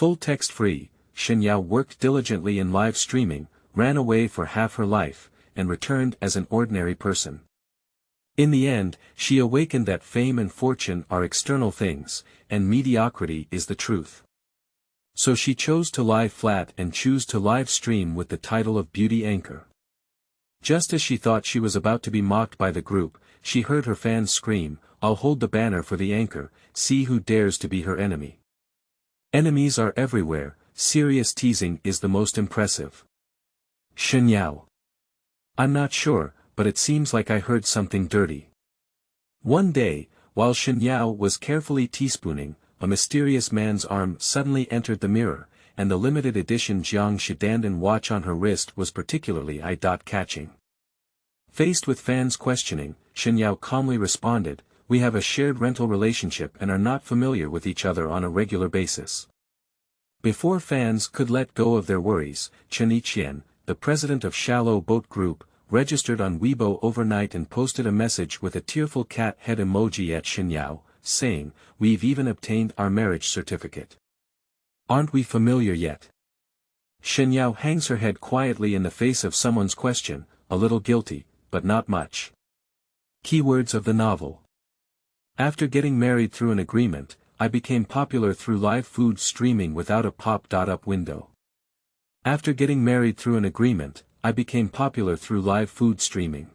Full text-free, Shen Yao worked diligently in live streaming, ran away for half her life, and returned as an ordinary person. In the end, she awakened that fame and fortune are external things, and mediocrity is the truth. So she chose to lie flat and choose to live stream with the title of beauty anchor. Just as she thought she was about to be mocked by the group, she heard her fans scream, "I'll hold the banner for the anchor, see who dares to be her enemy." Enemies are everywhere, serious teasing is the most impressive. Shen Yao. I'm not sure, but it seems like I heard something dirty. One day, while Shen Yao was carefully teaspooning, a mysterious man's arm suddenly entered the mirror, and the limited edition Jiang Shidandan watch on her wrist was particularly eye-catching. Faced with fans questioning, Shen Yao calmly responded, "We have a shared rental relationship and are not familiar with each other on a regular basis." Before fans could let go of their worries, Chen Yiqian, the president of Shallow Boat Group, registered on Weibo overnight and posted a message with a tearful cat head emoji at Shen Yao, saying, "We've even obtained our marriage certificate. Aren't we familiar yet?" Shen Yao hangs her head quietly in the face of someone's question, a little guilty, but not much. Keywords of the novel. After getting married through an agreement, I became popular through live food streaming without a pop-up window. After getting married through an agreement, I became popular through live food streaming.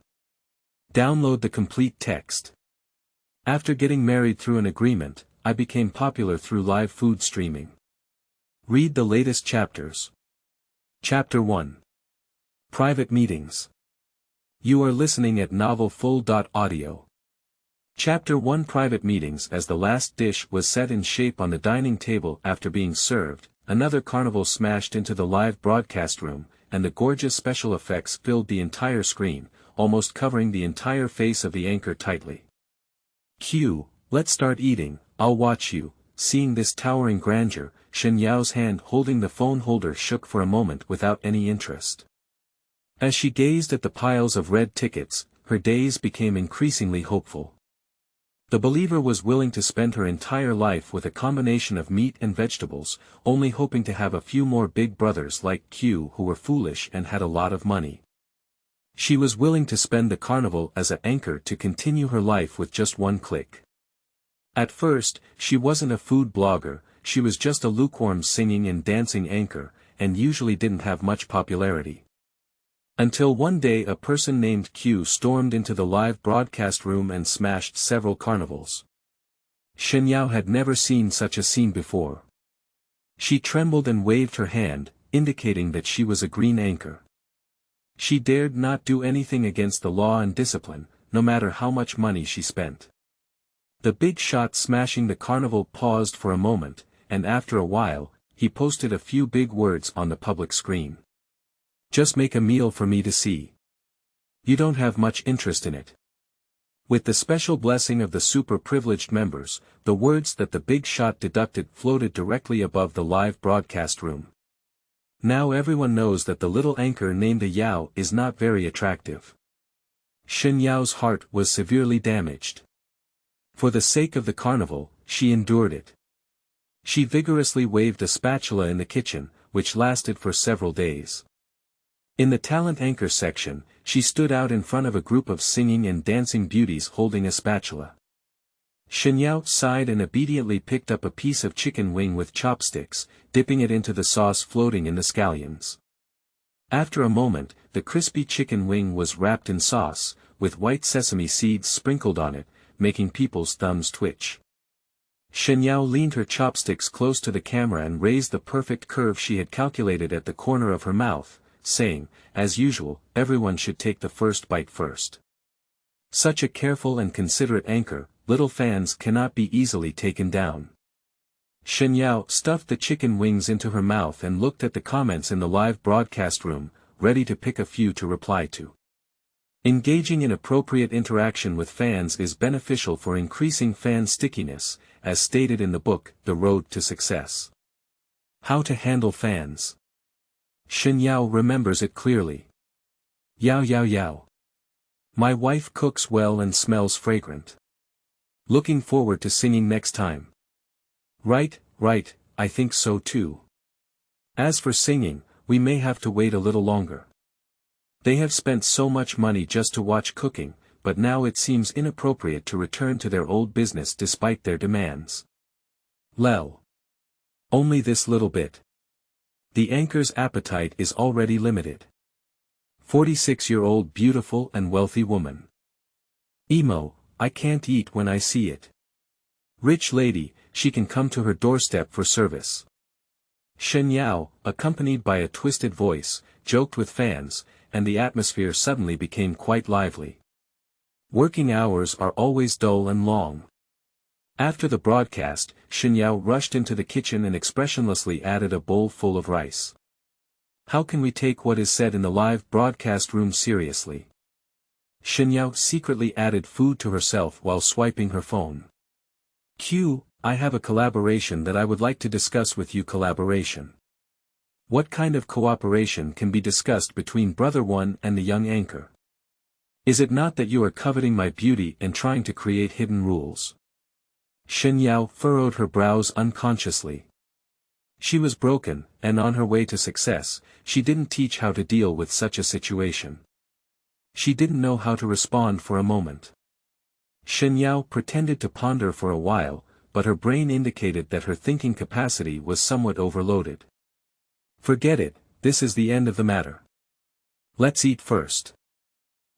Download the complete text. After getting married through an agreement, I became popular through live food streaming. Read the latest chapters. Chapter 1. Private Meetings. You are listening at novelfull.audio. Chapter 1. Private Meetings. As the last dish was set in shape on the dining table after being served, another carnival smashed into the live broadcast room, and the gorgeous special effects filled the entire screen, almost covering the entire face of the anchor tightly. "Q, let's start eating, I'll watch you." Seeing this towering grandeur, Shen Yao's hand holding the phone holder shook for a moment without any interest. As she gazed at the piles of red tickets, her days became increasingly hopeful. The believer was willing to spend her entire life with a combination of meat and vegetables, only hoping to have a few more big brothers like Q who were foolish and had a lot of money. She was willing to spend the carnival as an anchor to continue her life with just one click. At first, she wasn't a food blogger, she was just a lukewarm singing and dancing anchor, and usually didn't have much popularity. Until one day a person named Q stormed into the live broadcast room and smashed several carnivals. Shen Yao had never seen such a scene before. She trembled and waved her hand, indicating that she was a green anchor. She dared not do anything against the law and discipline, no matter how much money she spent. The big shot smashing the carnival paused for a moment, and after a while, he posted a few big words on the public screen. "Just make a meal for me to see. You don't have much interest in it." With the special blessing of the super-privileged members, the words that the big shot deducted floated directly above the live broadcast room. Now everyone knows that the little anchor named Yao is not very attractive. Shen Yao's heart was severely damaged. For the sake of the carnival, she endured it. She vigorously waved a spatula in the kitchen, which lasted for several days. In the talent anchor section, she stood out in front of a group of singing and dancing beauties holding a spatula. Shen Yao sighed and obediently picked up a piece of chicken wing with chopsticks, dipping it into the sauce floating in the scallions. After a moment, the crispy chicken wing was wrapped in sauce, with white sesame seeds sprinkled on it, making people's thumbs twitch. Shen Yao leaned her chopsticks close to the camera and raised the perfect curve she had calculated at the corner of her mouth, saying, "As usual, everyone should take the first bite first." Such a careful and considerate anchor, little fans cannot be easily taken down. Shen Yao stuffed the chicken wings into her mouth and looked at the comments in the live broadcast room, ready to pick a few to reply to. Engaging in appropriate interaction with fans is beneficial for increasing fan stickiness, as stated in the book, The Road to Success. How to handle fans. Shen Yao remembers it clearly. Yao yao yao. My wife cooks well and smells fragrant. Looking forward to singing next time. Right, I think so too. As for singing, we may have to wait a little longer. They have spent so much money just to watch cooking, but now it seems inappropriate to return to their old business despite their demands. Lel. Only this little bit. The anchor's appetite is already limited. 46-year-old beautiful and wealthy woman. Emo, I can't eat when I see it. Rich lady, she can come to her doorstep for service. Shen Yao, accompanied by a twisted voice, joked with fans, and the atmosphere suddenly became quite lively. Working hours are always dull and long. After the broadcast, Shen Yao rushed into the kitchen and expressionlessly added a bowl full of rice. How can we take what is said in the live broadcast room seriously? Shen Yao secretly added food to herself while swiping her phone. I have a collaboration that I would like to discuss with you. Collaboration. What kind of cooperation can be discussed between Brother One and the young anchor? Is it not that you are coveting my beauty and trying to create hidden rules? Shen Yao furrowed her brows unconsciously. She was broken, and on her way to success, she didn't teach how to deal with such a situation. She didn't know how to respond for a moment. Shen Yao pretended to ponder for a while, but her brain indicated that her thinking capacity was somewhat overloaded. Forget it, this is the end of the matter. Let's eat first.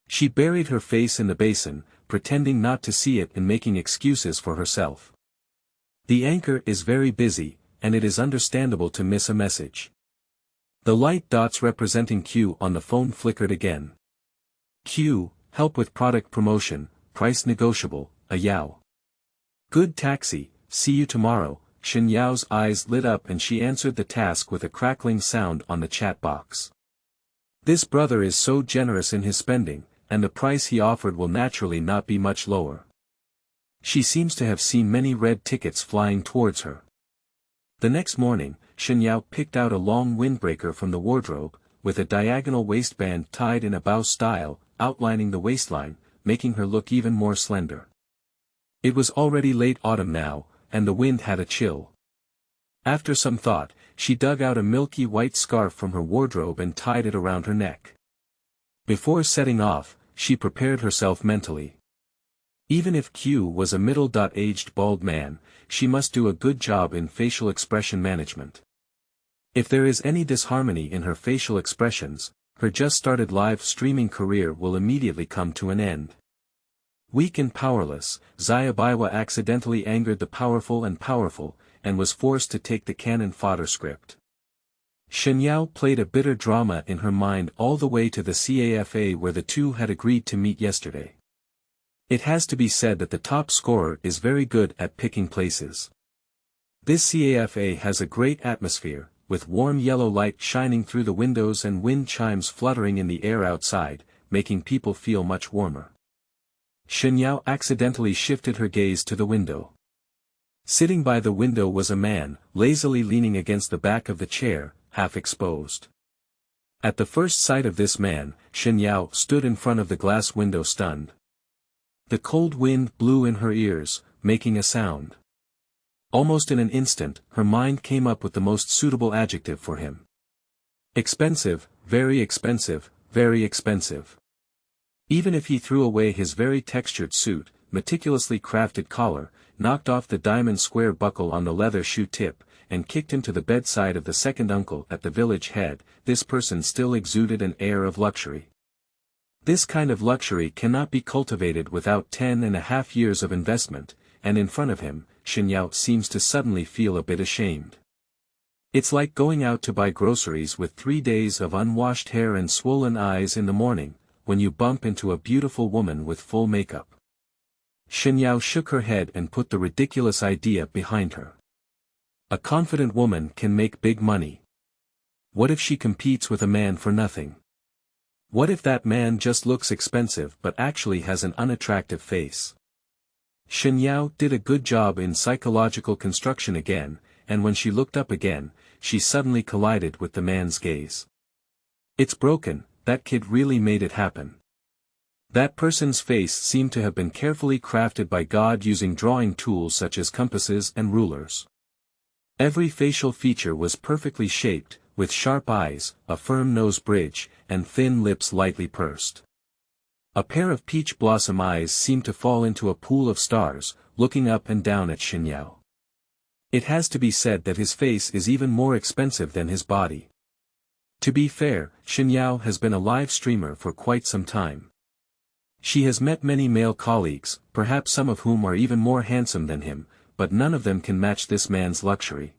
She buried her face in the basin, pretending not to see it and making excuses for herself. The anchor is very busy, and it is understandable to miss a message. The light dots representing Q on the phone flickered again. Q, help with product promotion, price negotiable, a Yao. Good taxi, see you tomorrow. Shen Yao's eyes lit up and she answered the task with a crackling sound on the chat box. This brother is so generous in his spending, and the price he offered will naturally not be much lower. She seems to have seen many red tickets flying towards her. The next morning, Shen Yao picked out a long windbreaker from the wardrobe, with a diagonal waistband tied in a bow style, outlining the waistline, making her look even more slender. It was already late autumn now, and the wind had a chill. After some thought, she dug out a milky white scarf from her wardrobe and tied it around her neck. Before setting off, she prepared herself mentally. Even if Q was a middle-aged bald man, she must do a good job in facial expression management. If there is any disharmony in her facial expressions, her just-started live streaming career will immediately come to an end. Weak and powerless, Xia Baiwa accidentally angered the powerful and was forced to take the cannon fodder script. Shen Yao played a bitter drama in her mind all the way to the CAFA where the two had agreed to meet yesterday. It has to be said that the top scorer is very good at picking places. This CAFA has a great atmosphere, with warm yellow light shining through the windows and wind chimes fluttering in the air outside, making people feel much warmer. Shen Yao accidentally shifted her gaze to the window. Sitting by the window was a man, lazily leaning against the back of the chair, half exposed. At the first sight of this man, Shen Yao stood in front of the glass window stunned. The cold wind blew in her ears, making a sound. Almost in an instant, her mind came up with the most suitable adjective for him. Expensive, very expensive, very expensive. Even if he threw away his very textured suit, meticulously crafted collar, knocked off the diamond square buckle on the leather shoe tip, and kicked him to the bedside of the second uncle at the village head, this person still exuded an air of luxury. This kind of luxury cannot be cultivated without 10.5 years of investment, and in front of him, Shen Yao seems to suddenly feel a bit ashamed. It's like going out to buy groceries with 3 days of unwashed hair and swollen eyes in the morning, when you bump into a beautiful woman with full makeup. Shen Yao shook her head and put the ridiculous idea behind her. A confident woman can make big money. What if she competes with a man for nothing? What if that man just looks expensive but actually has an unattractive face? Shen Yao did a good job in psychological construction again, and when she looked up again, she suddenly collided with the man's gaze. It's broken, that kid really made it happen. That person's face seemed to have been carefully crafted by God using drawing tools such as compasses and rulers. Every facial feature was perfectly shaped, with sharp eyes, a firm nose bridge, and thin lips lightly pursed. A pair of peach blossom eyes seemed to fall into a pool of stars, looking up and down at Shen Yao. It has to be said that his face is even more expensive than his body. To be fair, Shen Yao has been a live streamer for quite some time. She has met many male colleagues, perhaps some of whom are even more handsome than him, but none of them can match this man's luxury.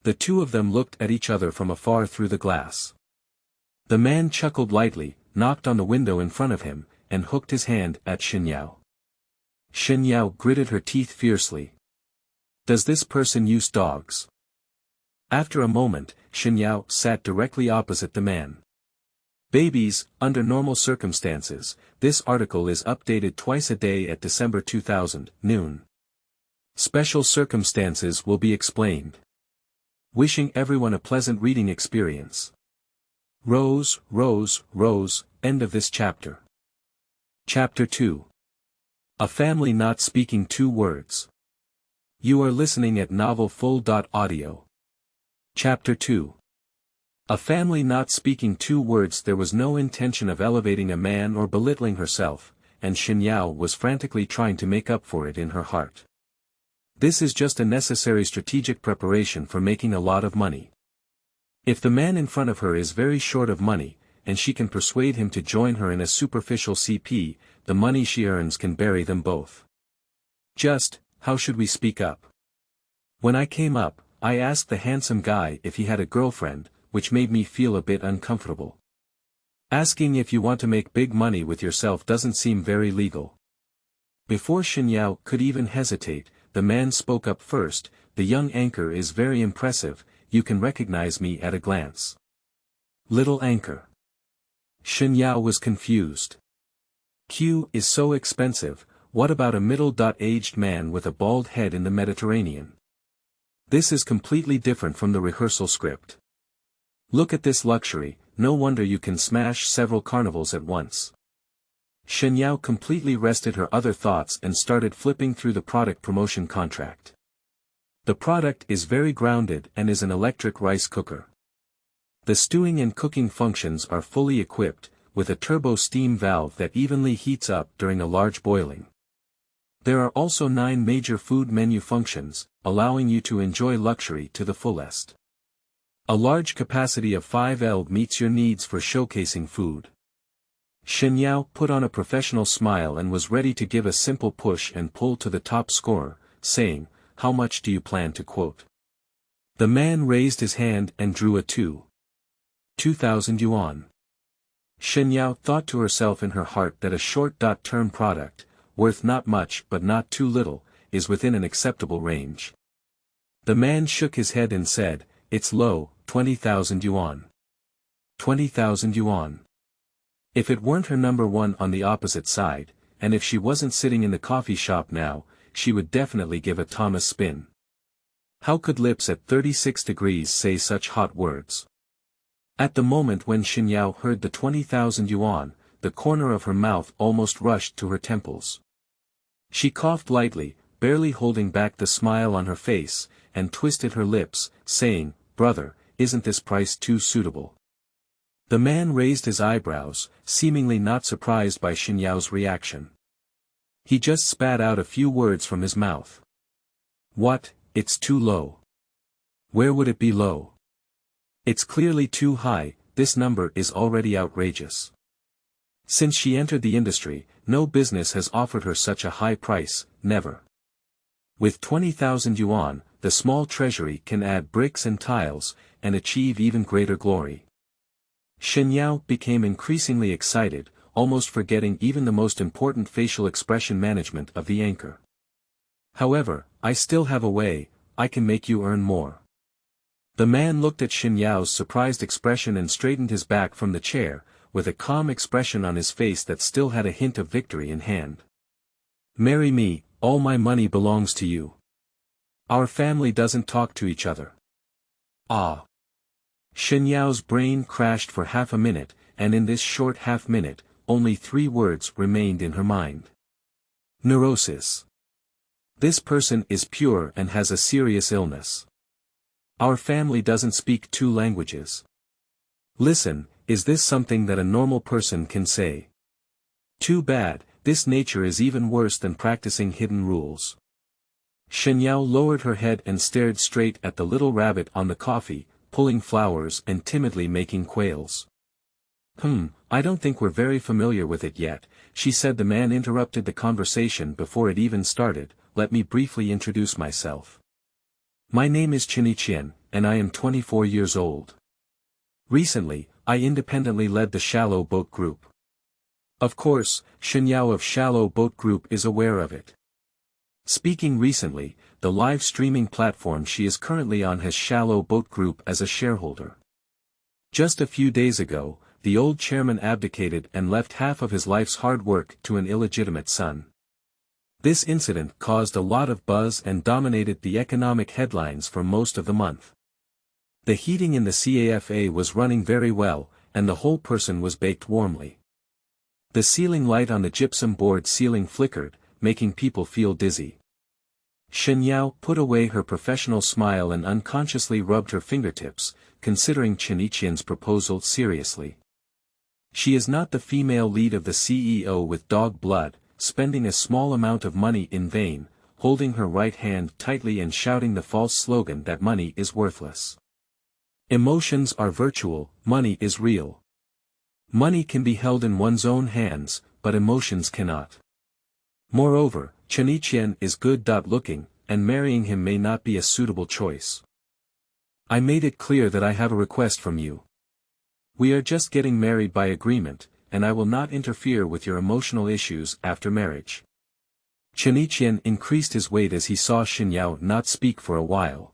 The two of them looked at each other from afar through the glass. The man chuckled lightly, knocked on the window in front of him, and hooked his hand at Shen Yao. Shen Yao gritted her teeth fiercely. Does this person use dogs? After a moment, Shen Yao sat directly opposite the man. Babies, under normal circumstances, this article is updated twice a day at December 2000, noon. Special circumstances will be explained. Wishing everyone a pleasant reading experience. Rose, Rose, Rose, end of this chapter. Chapter 2. A family not speaking two words. You are listening at novelfull.audio. Chapter 2. A family not speaking two words. There was no intention of elevating a man or belittling herself, and Shen Yao was frantically trying to make up for it in her heart. This is just a necessary strategic preparation for making a lot of money. If the man in front of her is very short of money, and she can persuade him to join her in a superficial CP, the money she earns can bury them both. Just, how should we speak up? When I came up, I asked the handsome guy if he had a girlfriend, which made me feel a bit uncomfortable. Asking if you want to make big money with yourself doesn't seem very legal. Before Shen Yao could even hesitate, the man spoke up first. The young anchor is very impressive, you can recognize me at a glance. Little anchor. Shen Yao was confused. Q is so expensive, what about a middle-aged man with a bald head in the Mediterranean? This is completely different from the rehearsal script. Look at this luxury, no wonder you can smash several carnivals at once. Shen Yao completely rested her other thoughts and started flipping through the product promotion contract. The product is very grounded and is an electric rice cooker. The stewing and cooking functions are fully equipped, with a turbo steam valve that evenly heats up during a large boiling. There are also 9 major food menu functions, allowing you to enjoy luxury to the fullest. A large capacity of 5L meets your needs for showcasing food. Shen Yao put on a professional smile and was ready to give a simple push and pull to the top scorer, saying, "How much do you plan to quote?" The man raised his hand and drew a 2,000 yuan. Shen Yao thought to herself in her heart that a short-term product, worth not much but not too little, is within an acceptable range. The man shook his head and said, "It's low, 20,000 yuan. 20,000 yuan. If it weren't her number one on the opposite side, and if she wasn't sitting in the coffee shop now, she would definitely give a Thomas spin. How could lips at 36 degrees say such hot words? At the moment when Shen Yao heard the 20,000 yuan, the corner of her mouth almost rushed to her temples. She coughed lightly, barely holding back the smile on her face, and twisted her lips, saying, "Brother, isn't this price too suitable?" The man raised his eyebrows, seemingly not surprised by Shen Yao's reaction. He just spat out a few words from his mouth. "What, it's too low. Where would it be low? It's clearly too high, this number is already outrageous. Since she entered the industry, no business has offered her such a high price, never. With 20,000 yuan, the small treasury can add bricks and tiles, and achieve even greater glory." Shen Yao became increasingly excited, almost forgetting even the most important facial expression management of the anchor. "However, I still have a way, I can make you earn more." The man looked at Shen Yao's surprised expression and straightened his back from the chair, with a calm expression on his face that still had a hint of victory in hand. "Marry me, all my money belongs to you. Our family doesn't talk to each other." "Ah." Shen Yao's brain crashed for half a minute, and in this short half-minute, only 3 words remained in her mind. Neurosis. This person is pure and has a serious illness. Our family doesn't speak two languages. Listen, is this something that a normal person can say? Too bad, this nature is even worse than practicing hidden rules. Shen Yao lowered her head and stared straight at the little rabbit on the coffee, pulling flowers and timidly making quails. I don't think we're very familiar with it yet, she said. The man interrupted the conversation before it even started. Let me briefly introduce myself. My name is Chen, and I am 24 years old. Recently, I independently led the Shallow Boat Group. Of course, Shen Yao of Shallow Boat Group is aware of it. Speaking recently, the live streaming platform she is currently on has Shallow Boat Group as a shareholder. Just a few days ago, the old chairman abdicated and left half of his life's hard work to an illegitimate son. This incident caused a lot of buzz and dominated the economic headlines for most of the month. The heating in the CAFA was running very well, and the whole person was baked warmly. The ceiling light on the gypsum board ceiling flickered, making people feel dizzy. Shen Yao put away her professional smile and unconsciously rubbed her fingertips, considering Chen proposal seriously. She is not the female lead of the CEO with dog blood, spending a small amount of money in vain, holding her right hand tightly and shouting the false slogan that money is worthless. Emotions are virtual, money is real. Money can be held in one's own hands, but emotions cannot. Moreover, Chen is good-looking, and marrying him may not be a suitable choice. I made it clear that I have a request from you. We are just getting married by agreement, and I will not interfere with your emotional issues after marriage. Chen increased his weight as he saw Shen Yao not speak for a while.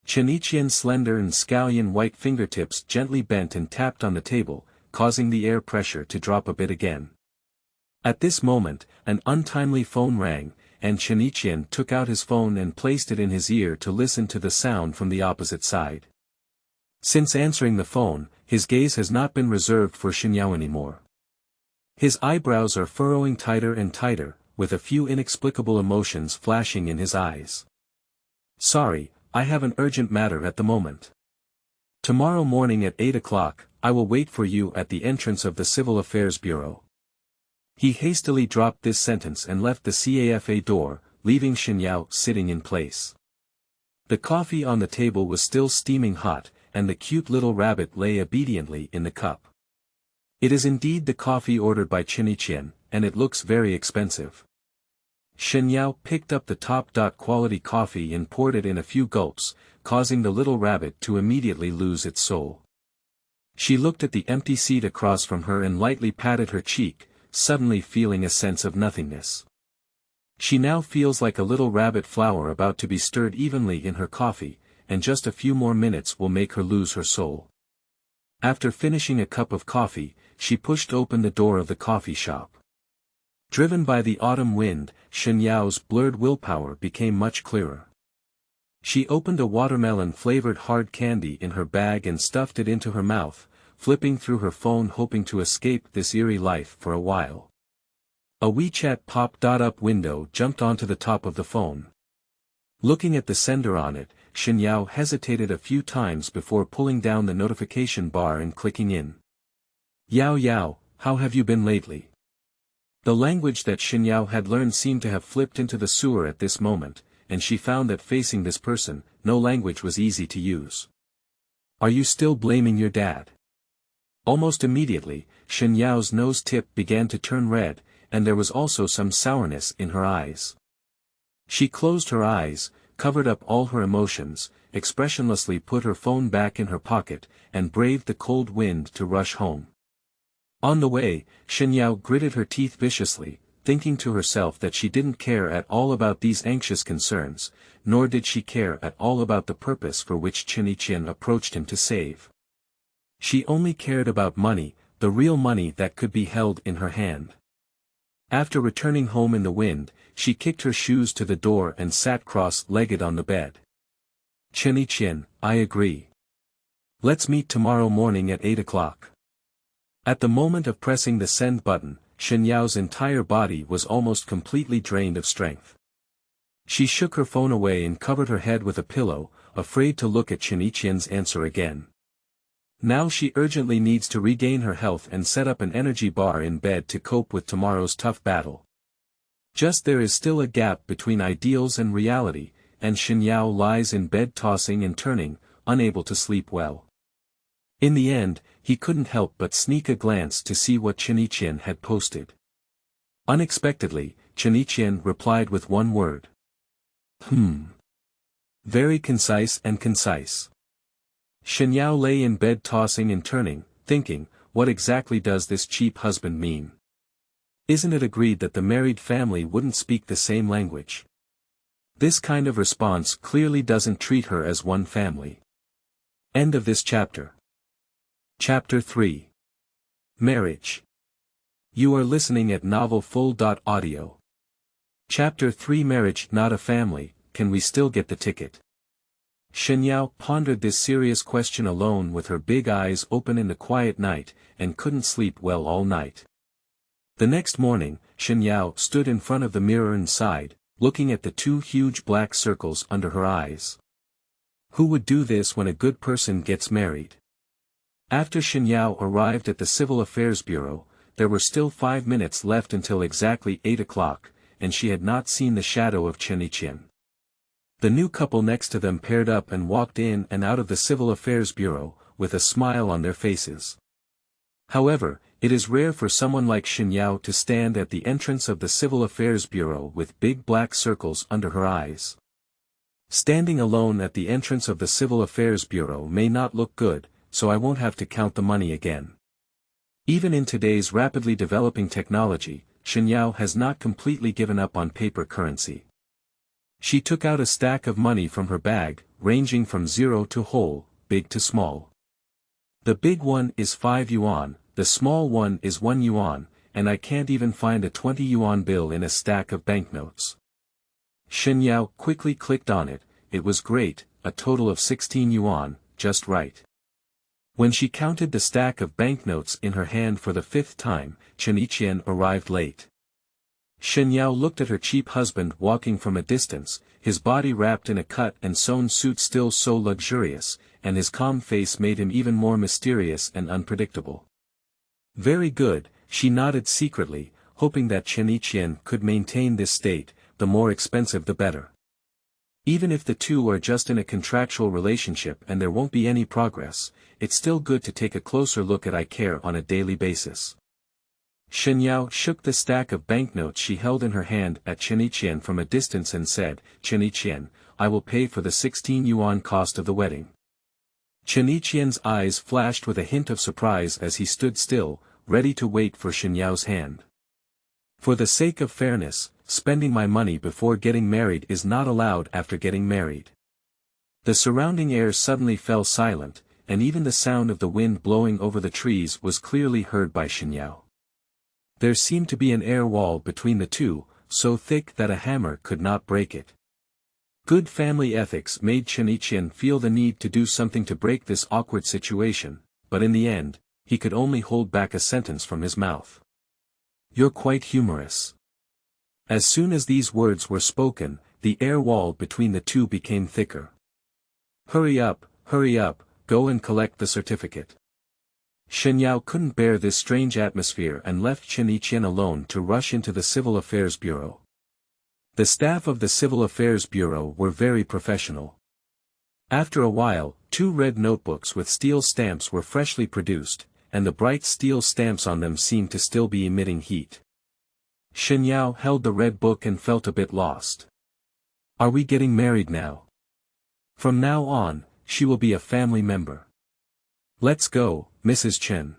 Chen slender and scallion-white fingertips gently bent and tapped on the table, causing the air pressure to drop a bit again. At this moment, an untimely phone rang, and Chen took out his phone and placed it in his ear to listen to the sound from the opposite side. Since answering the phone, his gaze has not been reserved for Shen Yao anymore. His eyebrows are furrowing tighter and tighter, with a few inexplicable emotions flashing in his eyes. Sorry, I have an urgent matter at the moment. Tomorrow morning at 8 o'clock, I will wait for you at the entrance of the Civil Affairs Bureau. He hastily dropped this sentence and left the CAFA door, leaving Shen Yao sitting in place. The coffee on the table was still steaming hot, and the cute little rabbit lay obediently in the cup. It is indeed the coffee ordered by Chen, and it looks very expensive. Shen Yao picked up the top-quality coffee and poured it in a few gulps, causing the little rabbit to immediately lose its soul. She looked at the empty seat across from her and lightly patted her cheek, suddenly feeling a sense of nothingness. She now feels like a little rabbit flower about to be stirred evenly in her coffee, and just a few more minutes will make her lose her soul. After finishing a cup of coffee, she pushed open the door of the coffee shop. Driven by the autumn wind, Shen Yao's blurred willpower became much clearer. She opened a watermelon-flavored hard candy in her bag and stuffed it into her mouth, flipping through her phone hoping to escape this eerie life for a while. A WeChat pop-up window jumped onto the top of the phone. Looking at the sender on it, Shen Yao hesitated a few times before pulling down the notification bar and clicking in. Yao, how have you been lately? The language that Shen Yao had learned seemed to have flipped into the sewer at this moment, and she found that facing this person, no language was easy to use. Are you still blaming your dad? Almost immediately, Shen Yao's nose tip began to turn red, and there was also some sourness in her eyes. She closed her eyes, covered up all her emotions, expressionlessly put her phone back in her pocket, and braved the cold wind to rush home. On the way, Shen Yao gritted her teeth viciously, thinking to herself that she didn't care at all about these anxious concerns, nor did she care at all about the purpose for which Chen approached him to save. She only cared about money, the real money that could be held in her hand. After returning home in the wind, she kicked her shoes to the door and sat cross-legged on the bed. Chen, I agree. Let's meet tomorrow morning at 8 o'clock. At the moment of pressing the send button, Shen Yao's entire body was almost completely drained of strength. She shook her phone away and covered her head with a pillow, afraid to look at Chenichien's answer again. Now she urgently needs to regain her health and set up an energy bar in bed to cope with tomorrow's tough battle. Just there is still a gap between ideals and reality, and Shen Yao lies in bed tossing and turning, unable to sleep well. In the end, he couldn't help but sneak a glance to see what Chenichien had posted. Unexpectedly, Chenichien replied with one word. Very concise and concise. Shen Yao lay in bed tossing and turning, thinking, what exactly does this cheap husband mean? Isn't it agreed that the married family wouldn't speak the same language? This kind of response clearly doesn't treat her as one family. End of this chapter. Chapter 3. Marriage. You are listening at novelfull.audio. Chapter 3. Marriage, not a family. Can we still get the ticket? Shen Yao pondered this serious question alone with her big eyes open in the quiet night, and couldn't sleep well all night. The next morning, Shen Yao stood in front of the mirror and sighed, looking at the two huge black circles under her eyes. Who would do this when a good person gets married? After Shen Yao arrived at the Civil Affairs Bureau, there were still 5 minutes left until exactly 8 o'clock, and she had not seen the shadow of Chenichien. The new couple next to them paired up and walked in and out of the Civil Affairs Bureau, with a smile on their faces. However, it is rare for someone like Shen Yao to stand at the entrance of the Civil Affairs Bureau with big black circles under her eyes. Standing alone at the entrance of the Civil Affairs Bureau may not look good, so I won't have to count the money again. Even in today's rapidly developing technology, Shen Yao has not completely given up on paper currency. She took out a stack of money from her bag, ranging from 0 to whole, big to small. The big one is 5 yuan, the small one is 1 yuan, and I can't even find a 20 yuan bill in a stack of banknotes. Shen Yao quickly clicked on it. It was great, a total of 16 yuan, just right. When she counted the stack of banknotes in her hand for the 5th time, Chenichien arrived late. Shen Yao looked at her cheap husband walking from a distance, his body wrapped in a cut and sewn suit still so luxurious, and his calm face made him even more mysterious and unpredictable. Very good, she nodded secretly, hoping that Chenichien could maintain this state, the more expensive the better. Even if the two are just in a contractual relationship and there won't be any progress, it's still good to take a closer look at I care on a daily basis. Shen Yao shook the stack of banknotes she held in her hand at Chenichien from a distance and said, Chenichien, I will pay for the 16 yuan cost of the wedding. Chenichien's eyes flashed with a hint of surprise as he stood still, ready to wait for Shen Yao's hand. For the sake of fairness, spending my money before getting married is not allowed after getting married. The surrounding air suddenly fell silent, and even the sound of the wind blowing over the trees was clearly heard by Shen Yao. There seemed to be an air wall between the two, so thick that a hammer could not break it. Good family ethics made Chenichien feel the need to do something to break this awkward situation, but in the end, he could only hold back a sentence from his mouth. You're quite humorous. As soon as these words were spoken, the air wall between the two became thicker. Hurry up, go and collect the certificate. Shen Yao couldn't bear this strange atmosphere and left Chenichien alone to rush into the Civil Affairs Bureau. The staff of the Civil Affairs Bureau were very professional. After a while, 2 red notebooks with steel stamps were freshly produced, and the bright steel stamps on them seemed to still be emitting heat. Shen Yao held the red book and felt a bit lost. Are we getting married now? From now on, she will be a family member. Let's go, Mrs. Chen.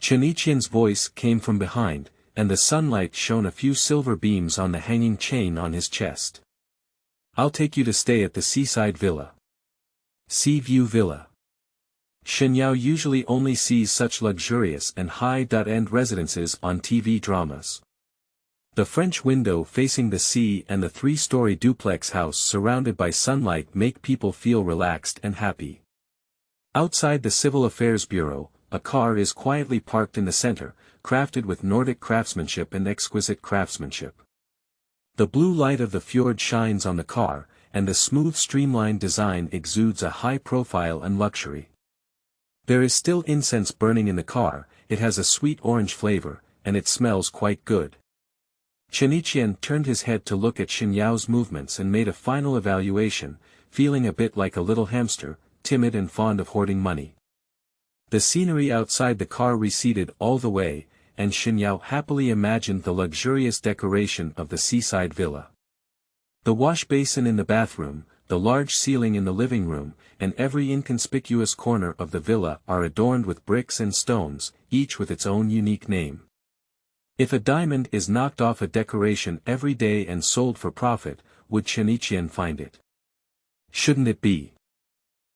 Chenichien's voice came from behind, and the sunlight shone a few silver beams on the hanging chain on his chest. I'll take you to stay at the seaside villa. Sea View Villa. Shen Yao usually only sees such luxurious and high-end residences on TV dramas. The French window facing the sea and the 3-story duplex house surrounded by sunlight make people feel relaxed and happy. Outside the Civil Affairs Bureau, a car is quietly parked in the center, crafted with Nordic craftsmanship and exquisite craftsmanship. The blue light of the fjord shines on the car, and the smooth streamlined design exudes a high profile and luxury. There is still incense burning in the car, it has a sweet orange flavor, and it smells quite good. Chen turned his head to look at Shen Yao's movements and made a final evaluation, feeling a bit like a little hamster, timid and fond of hoarding money. The scenery outside the car receded all the way, and Shen Yao happily imagined the luxurious decoration of the seaside villa. The wash basin in the bathroom, the large ceiling in the living room, and every inconspicuous corner of the villa are adorned with bricks and stones, each with its own unique name. If a diamond is knocked off a decoration every day and sold for profit, would Chen find it? Shouldn't it be?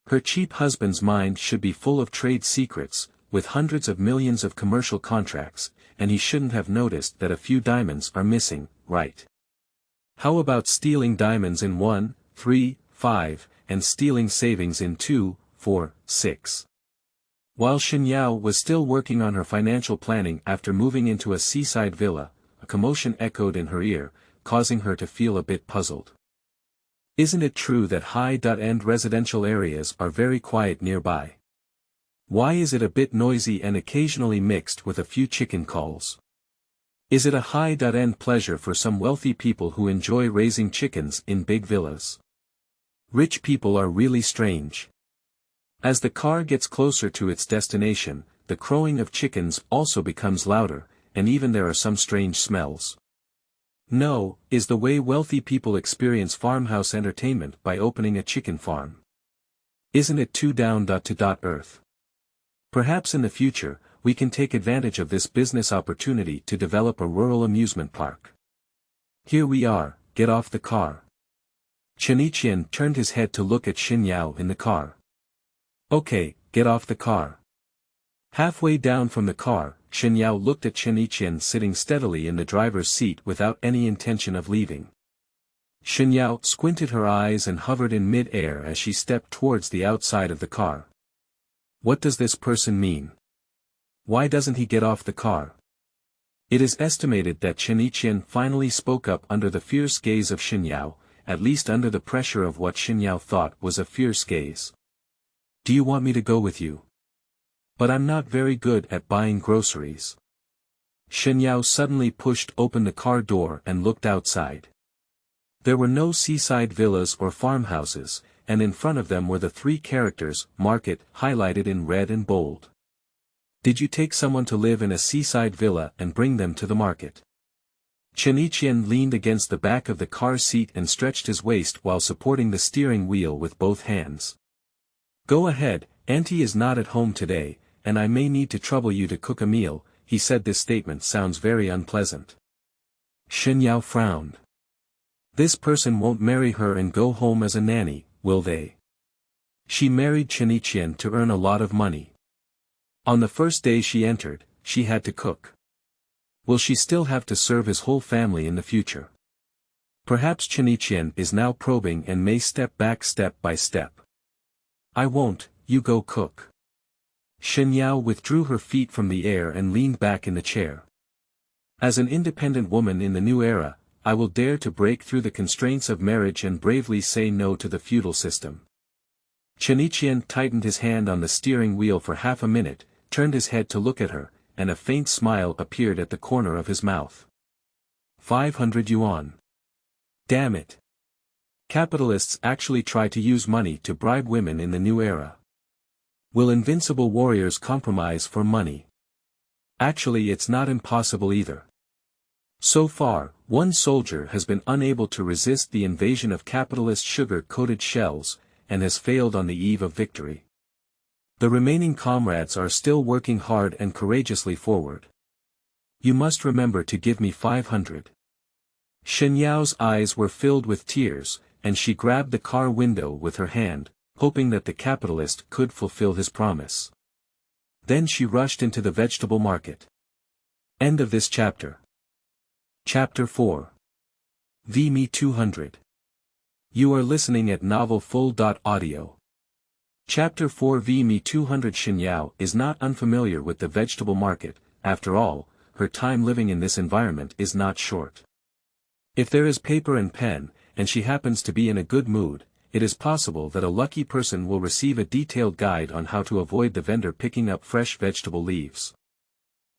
Her cheap husband's mind should be full of trade secrets, with hundreds of millions of commercial contracts, and he shouldn't have noticed that a few diamonds are missing, right? How about stealing diamonds in 1, 3, 5, and stealing savings in 2, 4, 6? While Shen Yao was still working on her financial planning after moving into a seaside villa, a commotion echoed in her ear, causing her to feel a bit puzzled. Isn't it true that high-end residential areas are very quiet nearby? Why is it a bit noisy and occasionally mixed with a few chicken calls? Is it a high-end pleasure for some wealthy people who enjoy raising chickens in big villas? Rich people are really strange. As the car gets closer to its destination, the crowing of chickens also becomes louder, and even there are some strange smells. No, is the way wealthy people experience farmhouse entertainment by opening a chicken farm. Isn't it too down to earth? Perhaps in the future, we can take advantage of this business opportunity to develop a rural amusement park. Here we are, get off the car. Chen turned his head to look at Shen Yao in the car. Okay, get off the car. Halfway down from the car, Shen Yao looked at Chen sitting steadily in the driver's seat without any intention of leaving. Shen Yao squinted her eyes and hovered in mid-air as she stepped towards the outside of the car. What does this person mean? Why doesn't he get off the car? It is estimated that Chen finally spoke up under the fierce gaze of Shen Yao, at least under the pressure of what Shen Yao thought was a fierce gaze. Do you want me to go with you? But I'm not very good at buying groceries. Shen Yao suddenly pushed open the car door and looked outside. There were no seaside villas or farmhouses, and in front of them were the three characters, market, highlighted in red and bold. Did you take someone to live in a seaside villa and bring them to the market? Chen leaned against the back of the car seat and stretched his waist while supporting the steering wheel with both hands. Go ahead, Auntie is not at home today, and I may need to trouble you to cook a meal. He said. This statement sounds very unpleasant. Shen Yao frowned. This person won't marry her and go home as a nanny, will they? She married Chen to earn a lot of money. On the first day she entered, she had to cook. Will she still have to serve his whole family in the future? Perhaps Chen is now probing and may step back step by step. I won't, you go cook. Shen Yao withdrew her feet from the air and leaned back in the chair. As an independent woman in the new era, I will dare to break through the constraints of marriage and bravely say no to the feudal system. Chen tightened his hand on the steering wheel for half a minute, turned his head to look at her, and a faint smile appeared at the corner of his mouth. 500 yuan. Damn it. Capitalists actually try to use money to bribe women in the new era. Will invincible warriors compromise for money? Actually, it's not impossible either. So far, one soldier has been unable to resist the invasion of capitalist sugar-coated shells, and has failed on the eve of victory. The remaining comrades are still working hard and courageously forward. You must remember to give me 500. Shen Yao's eyes were filled with tears, and she grabbed the car window with her hand, hoping that the capitalist could fulfill his promise. Then she rushed into the vegetable market. End of this chapter. Chapter 4. VMe 200. You are listening at novelfull.audio. Chapter 4. VMe 200. Shen Yao is not unfamiliar with the vegetable market. After all, her time living in this environment is not short. If there is paper and pen, and she happens to be in a good mood, it is possible that a lucky person will receive a detailed guide on how to avoid the vendor picking up fresh vegetable leaves.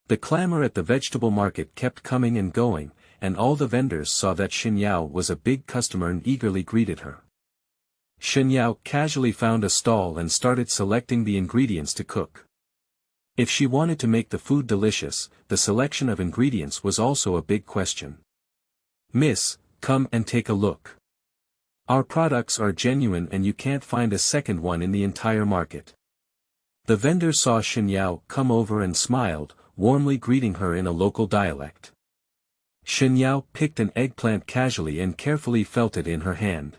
The clamor at the vegetable market kept coming and going, and all the vendors saw that Shen Yao was a big customer and eagerly greeted her. Shen Yao casually found a stall and started selecting the ingredients to cook. If she wanted to make the food delicious, the selection of ingredients was also a big question. "Miss, come and take a look. Our products are genuine and you can't find a second one in the entire market." The vendor saw Shen Yao come over and smiled, warmly greeting her in a local dialect. Shen Yao picked an eggplant casually and carefully felt it in her hand.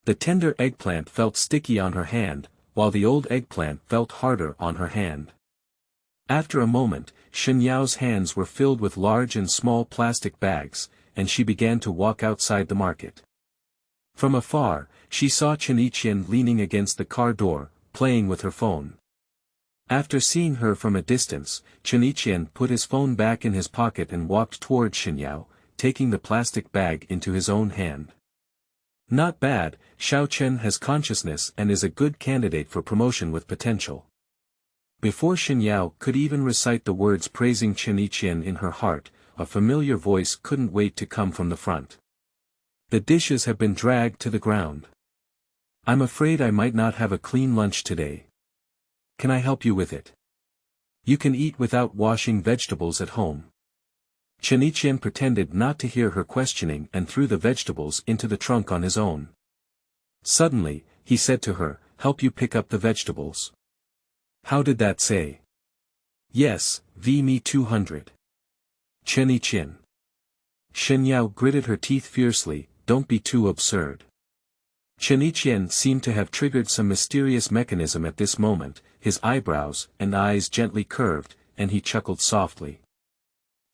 The tender eggplant felt sticky on her hand, while the old eggplant felt harder on her hand. After a moment, Shen Yao's hands were filled with large and small plastic bags, and she began to walk outside the market. From afar, she saw Chen Yiqian leaning against the car door, playing with her phone. After seeing her from a distance, Chen Yiqian put his phone back in his pocket and walked toward Shen Yao, taking the plastic bag into his own hand. "Not bad, Xiao Chen has consciousness and is a good candidate for promotion with potential." Before Shen Yao could even recite the words praising Chen Yiqian in her heart, a familiar voice couldn't wait to come from the front. "The dishes have been dragged to the ground. I'm afraid I might not have a clean lunch today. Can I help you with it? You can eat without washing vegetables at home." Chen Yiqian pretended not to hear her questioning and threw the vegetables into the trunk on his own. Suddenly, he said to her, "Help you pick up the vegetables." "How did that say?" "Yes, me 200. Chen Yiqian." Shen Yao gritted her teeth fiercely, "Don't be too absurd." Chen Yiqian seemed to have triggered some mysterious mechanism at this moment, his eyebrows and eyes gently curved, and he chuckled softly.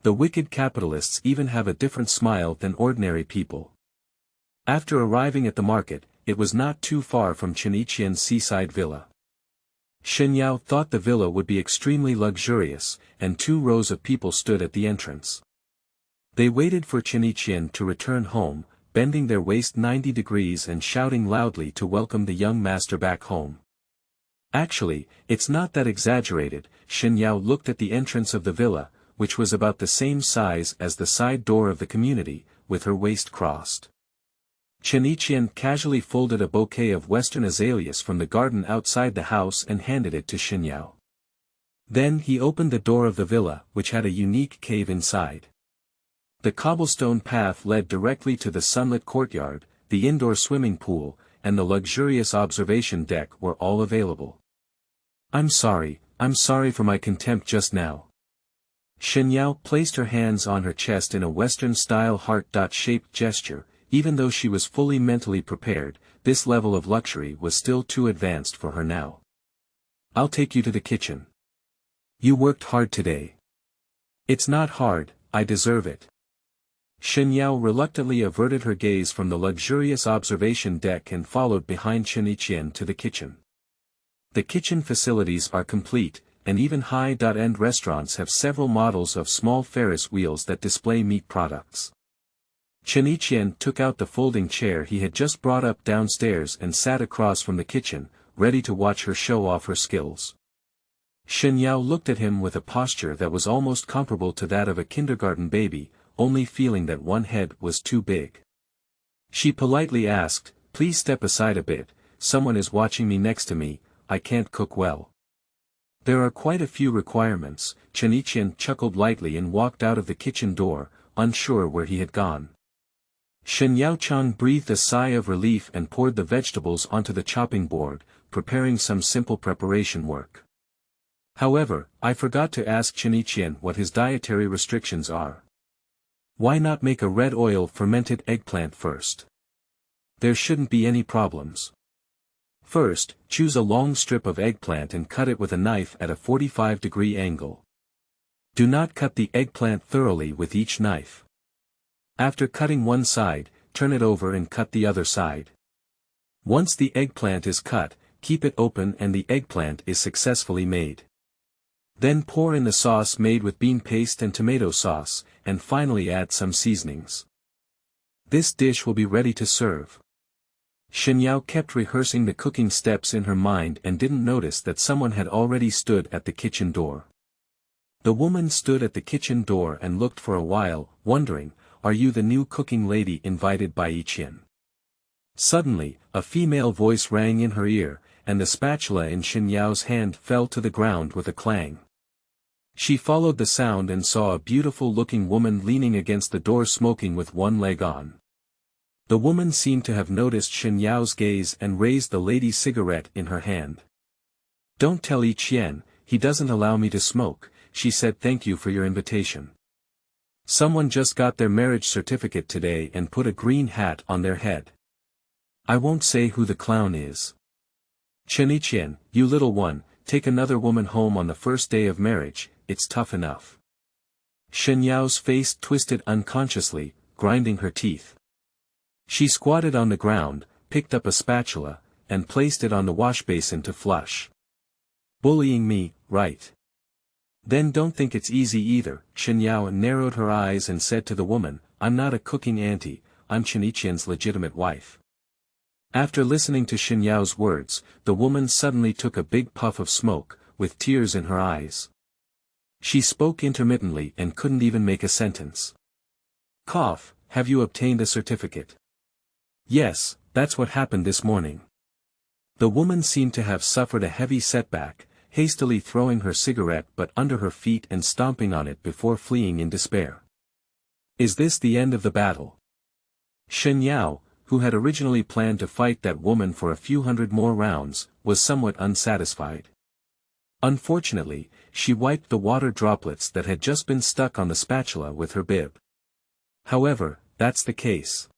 The wicked capitalists even have a different smile than ordinary people. After arriving at the market, it was not too far from Chen Yiqian's seaside villa. Shen Yao thought the villa would be extremely luxurious, and 2 rows of people stood at the entrance. They waited for Chen Yiqian to return home, bending their waist 90 degrees and shouting loudly to welcome the young master back home. Actually, it's not that exaggerated. Shen Yao looked at the entrance of the villa, which was about the same size as the side door of the community, with her waist crossed. Chen Yiqian casually folded a bouquet of western azaleas from the garden outside the house and handed it to Shen Yao. Then he opened the door of the villa, which had a unique cave inside. The cobblestone path led directly to the sunlit courtyard, the indoor swimming pool, and the luxurious observation deck were all available. I'm sorry for my contempt just now." Shen Yao placed her hands on her chest in a Western-style heart-shaped gesture. Even though she was fully mentally prepared, this level of luxury was still too advanced for her now. "I'll take you to the kitchen. You worked hard today." "It's not hard, I deserve it." Shen Yao reluctantly averted her gaze from the luxurious observation deck and followed behind Chen Yiqian to the kitchen. The kitchen facilities are complete, and even high-end restaurants have several models of small Ferris wheels that display meat products. Chen Yiqian took out the folding chair he had just brought up downstairs and sat across from the kitchen, ready to watch her show off her skills. Shen Yao looked at him with a posture that was almost comparable to that of a kindergarten baby, only feeling that one head was too big. She politely asked, "Please step aside a bit, someone is watching me next to me, I can't cook well." "There are quite a few requirements." Chen Yiqian chuckled lightly and walked out of the kitchen door, unsure where he had gone. Shen Yaochang breathed a sigh of relief and poured the vegetables onto the chopping board, preparing some simple preparation work. "However, I forgot to ask Chen Yiqian what his dietary restrictions are. Why not make a red oil fermented eggplant first? There shouldn't be any problems. First, choose a long strip of eggplant and cut it with a knife at a 45-degree angle. Do not cut the eggplant thoroughly with each knife. After cutting one side, turn it over and cut the other side. Once the eggplant is cut, keep it open and the eggplant is successfully made. Then pour in the sauce made with bean paste and tomato sauce, and finally add some seasonings. This dish will be ready to serve. Shen Yao kept rehearsing the cooking steps in her mind and didn't notice that someone had already stood at the kitchen door. The woman stood at the kitchen door and looked for a while, wondering, "Are you the new cooking lady invited by Yiqian?" Suddenly, a female voice rang in her ear, and the spatula in Shen Yao's hand fell to the ground with a clang. She followed the sound and saw a beautiful-looking woman leaning against the door smoking with one leg on. The woman seemed to have noticed Shen Yao's gaze and raised the lady's cigarette in her hand. "Don't tell Yiqian, he doesn't allow me to smoke," she said. "Thank you for your invitation. Someone just got their marriage certificate today and put a green hat on their head. I won't say who the clown is. Chen Yiqian, you little one, take another woman home on the first day of marriage, it's tough enough." Shen Yao's face twisted unconsciously, grinding her teeth. She squatted on the ground, picked up a spatula, and placed it on the wash basin to flush. "Bullying me, right? Then don't think it's easy either." Shen Yao narrowed her eyes and said to the woman, "I'm not a cooking auntie, I'm Chen Yiqian's legitimate wife." After listening to Shen Yao's words, the woman suddenly took a big puff of smoke, with tears in her eyes. She spoke intermittently and couldn't even make a sentence. "Cough, have you obtained a certificate?" "Yes, that's what happened this morning." The woman seemed to have suffered a heavy setback, hastily throwing her cigarette butt under her feet and stomping on it before fleeing in despair. "Is this the end of the battle?" Shen Yao, who had originally planned to fight that woman for a few hundred more rounds, was somewhat unsatisfied. Unfortunately, she wiped the water droplets that had just been stuck on the spatula with her bib. "However, that's the case."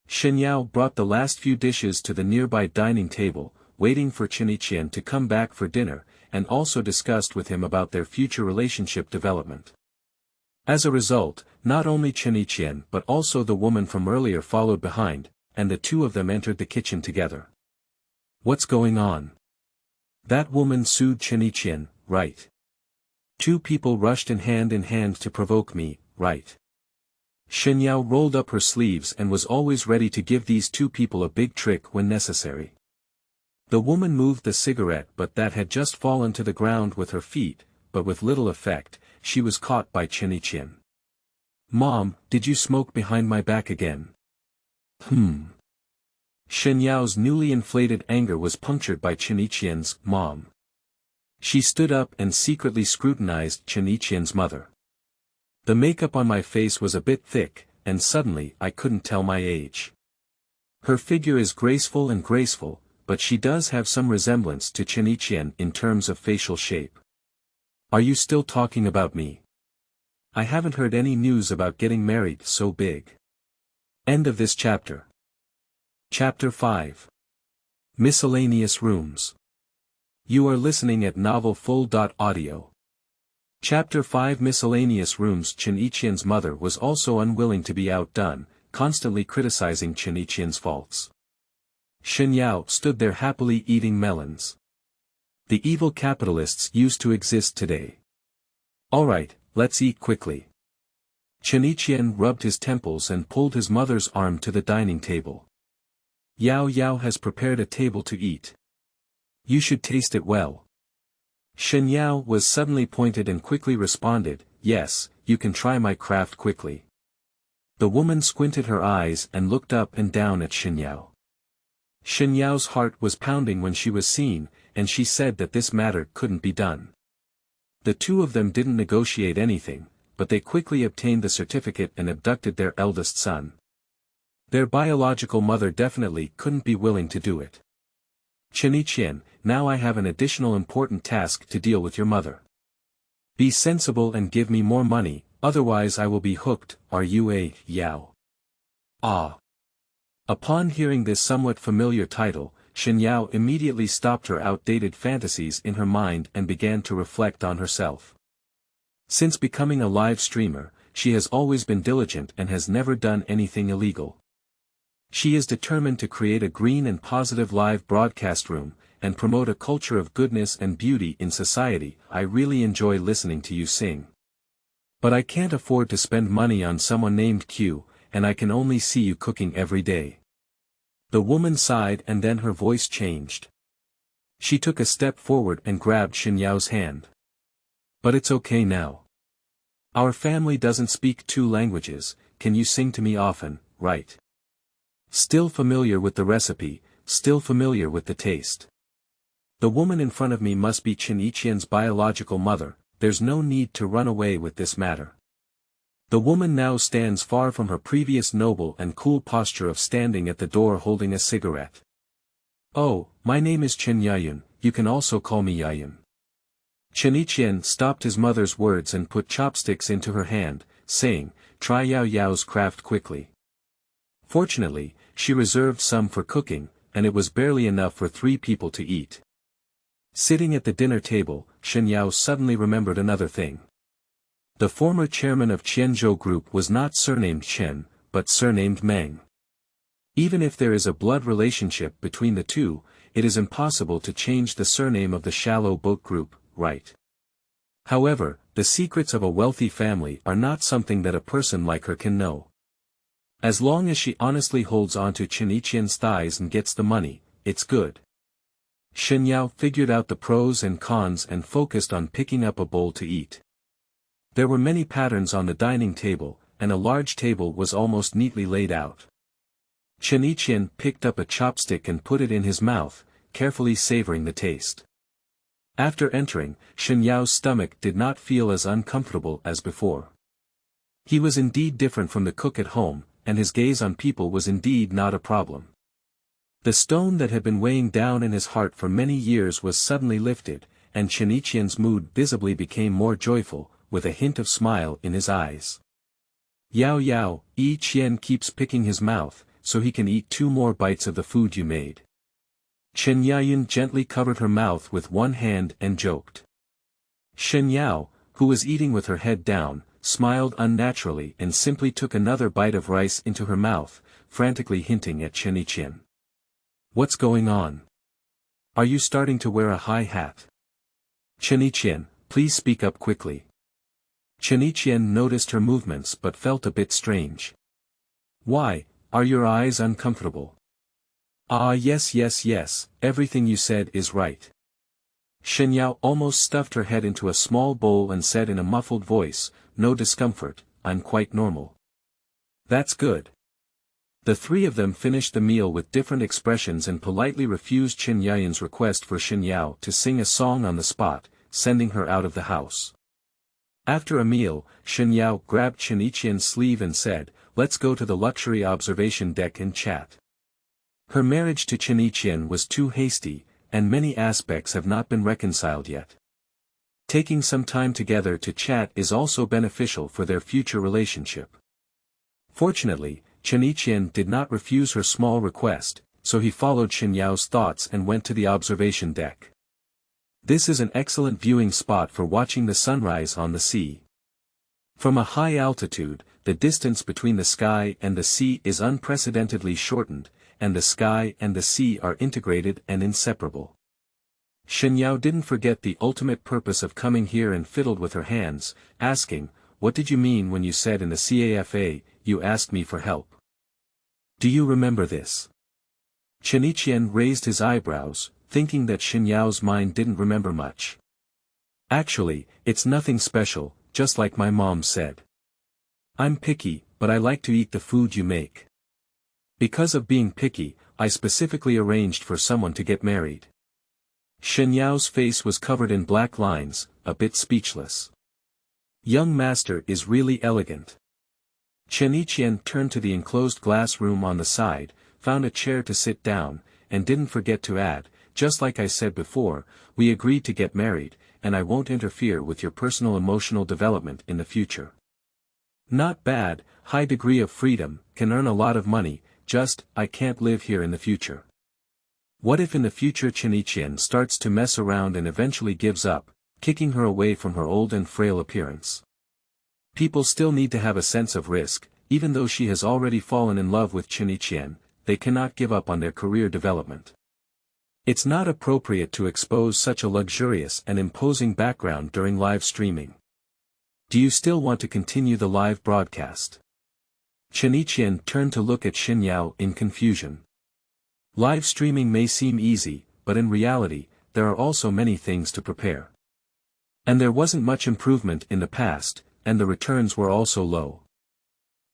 Shen Yao brought the last few dishes to the nearby dining table, waiting for Chen Yiqian to come back for dinner, and also discussed with him about their future relationship development. As a result, not only Chen Yiqian but also the woman from earlier followed behind, and the two of them entered the kitchen together. "What's going on?" "That woman sued Chen Yiqian, right? Two people rushed in hand to provoke me, right?" Shen Yao rolled up her sleeves and was always ready to give these two people a big trick when necessary. The woman moved the cigarette butt that had just fallen to the ground with her feet, but with little effect. She was caught by Chen Yiqian. "Mom, did you smoke behind my back again?" Shen Yao's newly inflated anger was punctured by Chen Yiqian's "Mom." She stood up and secretly scrutinized Chen Yiqian's mother. "The makeup on my face was a bit thick, and suddenly I couldn't tell my age. Her figure is graceful, but she does have some resemblance to Chen Yiqian in terms of facial shape. Are you still talking about me? I haven't heard any news about getting married so big." End of this chapter. Chapter 5. Miscellaneous Rooms. You are listening at novelfull.audio. Chapter 5. Miscellaneous Rooms. Chen Yiqian's mother was also unwilling to be outdone, constantly criticizing Chen Yiqian's faults. Shen Yao stood there happily eating melons. The evil capitalists used to exist today. "Alright, let's eat quickly." Chen Yiqian rubbed his temples and pulled his mother's arm to the dining table. "Yao Yao has prepared a table to eat. You should taste it well." Shen Yao was suddenly pointed and quickly responded, "Yes, you can try my craft quickly." The woman squinted her eyes and looked up and down at Shen Yao. Shen Yao's heart was pounding when she was seen, and she said that this matter couldn't be done. The two of them didn't negotiate anything, but they quickly obtained the certificate and abducted their eldest son. Their biological mother definitely couldn't be willing to do it. "Chen Yiqian, now I have an additional important task to deal with your mother. Be sensible and give me more money, otherwise I will be hooked. Are you a Yao?" "Ah." Upon hearing this somewhat familiar title, Shen Yao immediately stopped her outdated fantasies in her mind and began to reflect on herself. Since becoming a live streamer, she has always been diligent and has never done anything illegal. She is determined to create a green and positive live broadcast room, and promote a culture of goodness and beauty in society. I really enjoy listening to you sing. But I can't afford to spend money on someone named Q, and I can only see you cooking every day." The woman sighed and then her voice changed. She took a step forward and grabbed Shen Yao's hand. "But it's okay now. Our family doesn't speak two languages, can you sing to me often, right? Still familiar with the recipe, still familiar with the taste. The woman in front of me must be Chen Yiqian's biological mother, there's no need to run away with this matter." The woman now stands far from her previous noble and cool posture of standing at the door holding a cigarette. "Oh, my name is Chen Yayun, you can also call me Yayun." Chen Yiqian stopped his mother's words and put chopsticks into her hand, saying, "Try Yao Yao's craft quickly." Fortunately, she reserved some for cooking, and it was barely enough for 3 people to eat. Sitting at the dinner table, Shen Yao suddenly remembered another thing. The former chairman of Qianzhou Group was not surnamed Chen, but surnamed Meng. Even if there is a blood relationship between the two, it is impossible to change the surname of the shallow boat group, right? However, the secrets of a wealthy family are not something that a person like her can know. As long as she honestly holds on to Chen Yiqian's thighs and gets the money, it's good. Shen Yao figured out the pros and cons and focused on picking up a bowl to eat. There were many patterns on the dining table, and a large table was almost neatly laid out. Chen Yiqian picked up a chopstick and put it in his mouth, carefully savoring the taste. After entering, Shen Yao's stomach did not feel as uncomfortable as before. He was indeed different from the cook at home, and his gaze on people was indeed not a problem. The stone that had been weighing down in his heart for many years was suddenly lifted, and Chen Yiqian's mood visibly became more joyful, with a hint of smile in his eyes. "Yao Yao, Yi Qian keeps picking his mouth, so he can eat 2 more bites of the food you made." Chen Yayun gently covered her mouth with one hand and joked. Shen Yao, who was eating with her head down, smiled unnaturally and simply took another bite of rice into her mouth, frantically hinting at Chen Yiqian. "What's going on? Are you starting to wear a high hat? Chen Yiqian, please speak up quickly." Chen Yiqian noticed her movements but felt a bit strange. "Why, are your eyes uncomfortable?" "Ah yes, everything you said is right." Shen Yao almost stuffed her head into a small bowl and said in a muffled voice, "No discomfort, I'm quite normal." "That's good." The 3 of them finished the meal with different expressions and politely refused Chen Yayun's request for Shen Yao to sing a song on the spot, sending her out of the house. After a meal, Shen Yao grabbed Chen Yiqian's sleeve and said, "Let's go to the luxury observation deck and chat." Her marriage to Chen Yiqian was too hasty, and many aspects have not been reconciled yet. Taking some time together to chat is also beneficial for their future relationship. Fortunately, Chen Yiqian did not refuse her small request, so he followed Shen Yao's thoughts and went to the observation deck. This is an excellent viewing spot for watching the sunrise on the sea. From a high altitude, the distance between the sky and the sea is unprecedentedly shortened, and the sky and the sea are integrated and inseparable. Shen Yao didn't forget the ultimate purpose of coming here and fiddled with her hands, asking, "What did you mean when you said in the CAFA, you asked me for help? Do you remember this?" Chen Yiqian raised his eyebrows, thinking that Shen Yao's mind didn't remember much. "Actually, it's nothing special, just like my mom said. I'm picky, but I like to eat the food you make. Because of being picky, I specifically arranged for someone to get married." Shen Yao's face was covered in black lines, a bit speechless. "Young master is really elegant." Chen Yiqian turned to the enclosed glass room on the side, found a chair to sit down, and didn't forget to add, "Just like I said before, we agreed to get married, and I won't interfere with your personal emotional development in the future. Not bad, high degree of freedom, can earn a lot of money, just, I can't live here in the future." What if in the future Chen Yiqian starts to mess around and eventually gives up, kicking her away from her old and frail appearance? People still need to have a sense of risk, even though she has already fallen in love with Chen Yiqian, they cannot give up on their career development. It's not appropriate to expose such a luxurious and imposing background during live streaming. Do you still want to continue the live broadcast? Chen Yiqian turned to look at Shen Yao in confusion. Live streaming may seem easy, but in reality, there are also many things to prepare. And there wasn't much improvement in the past, and the returns were also low.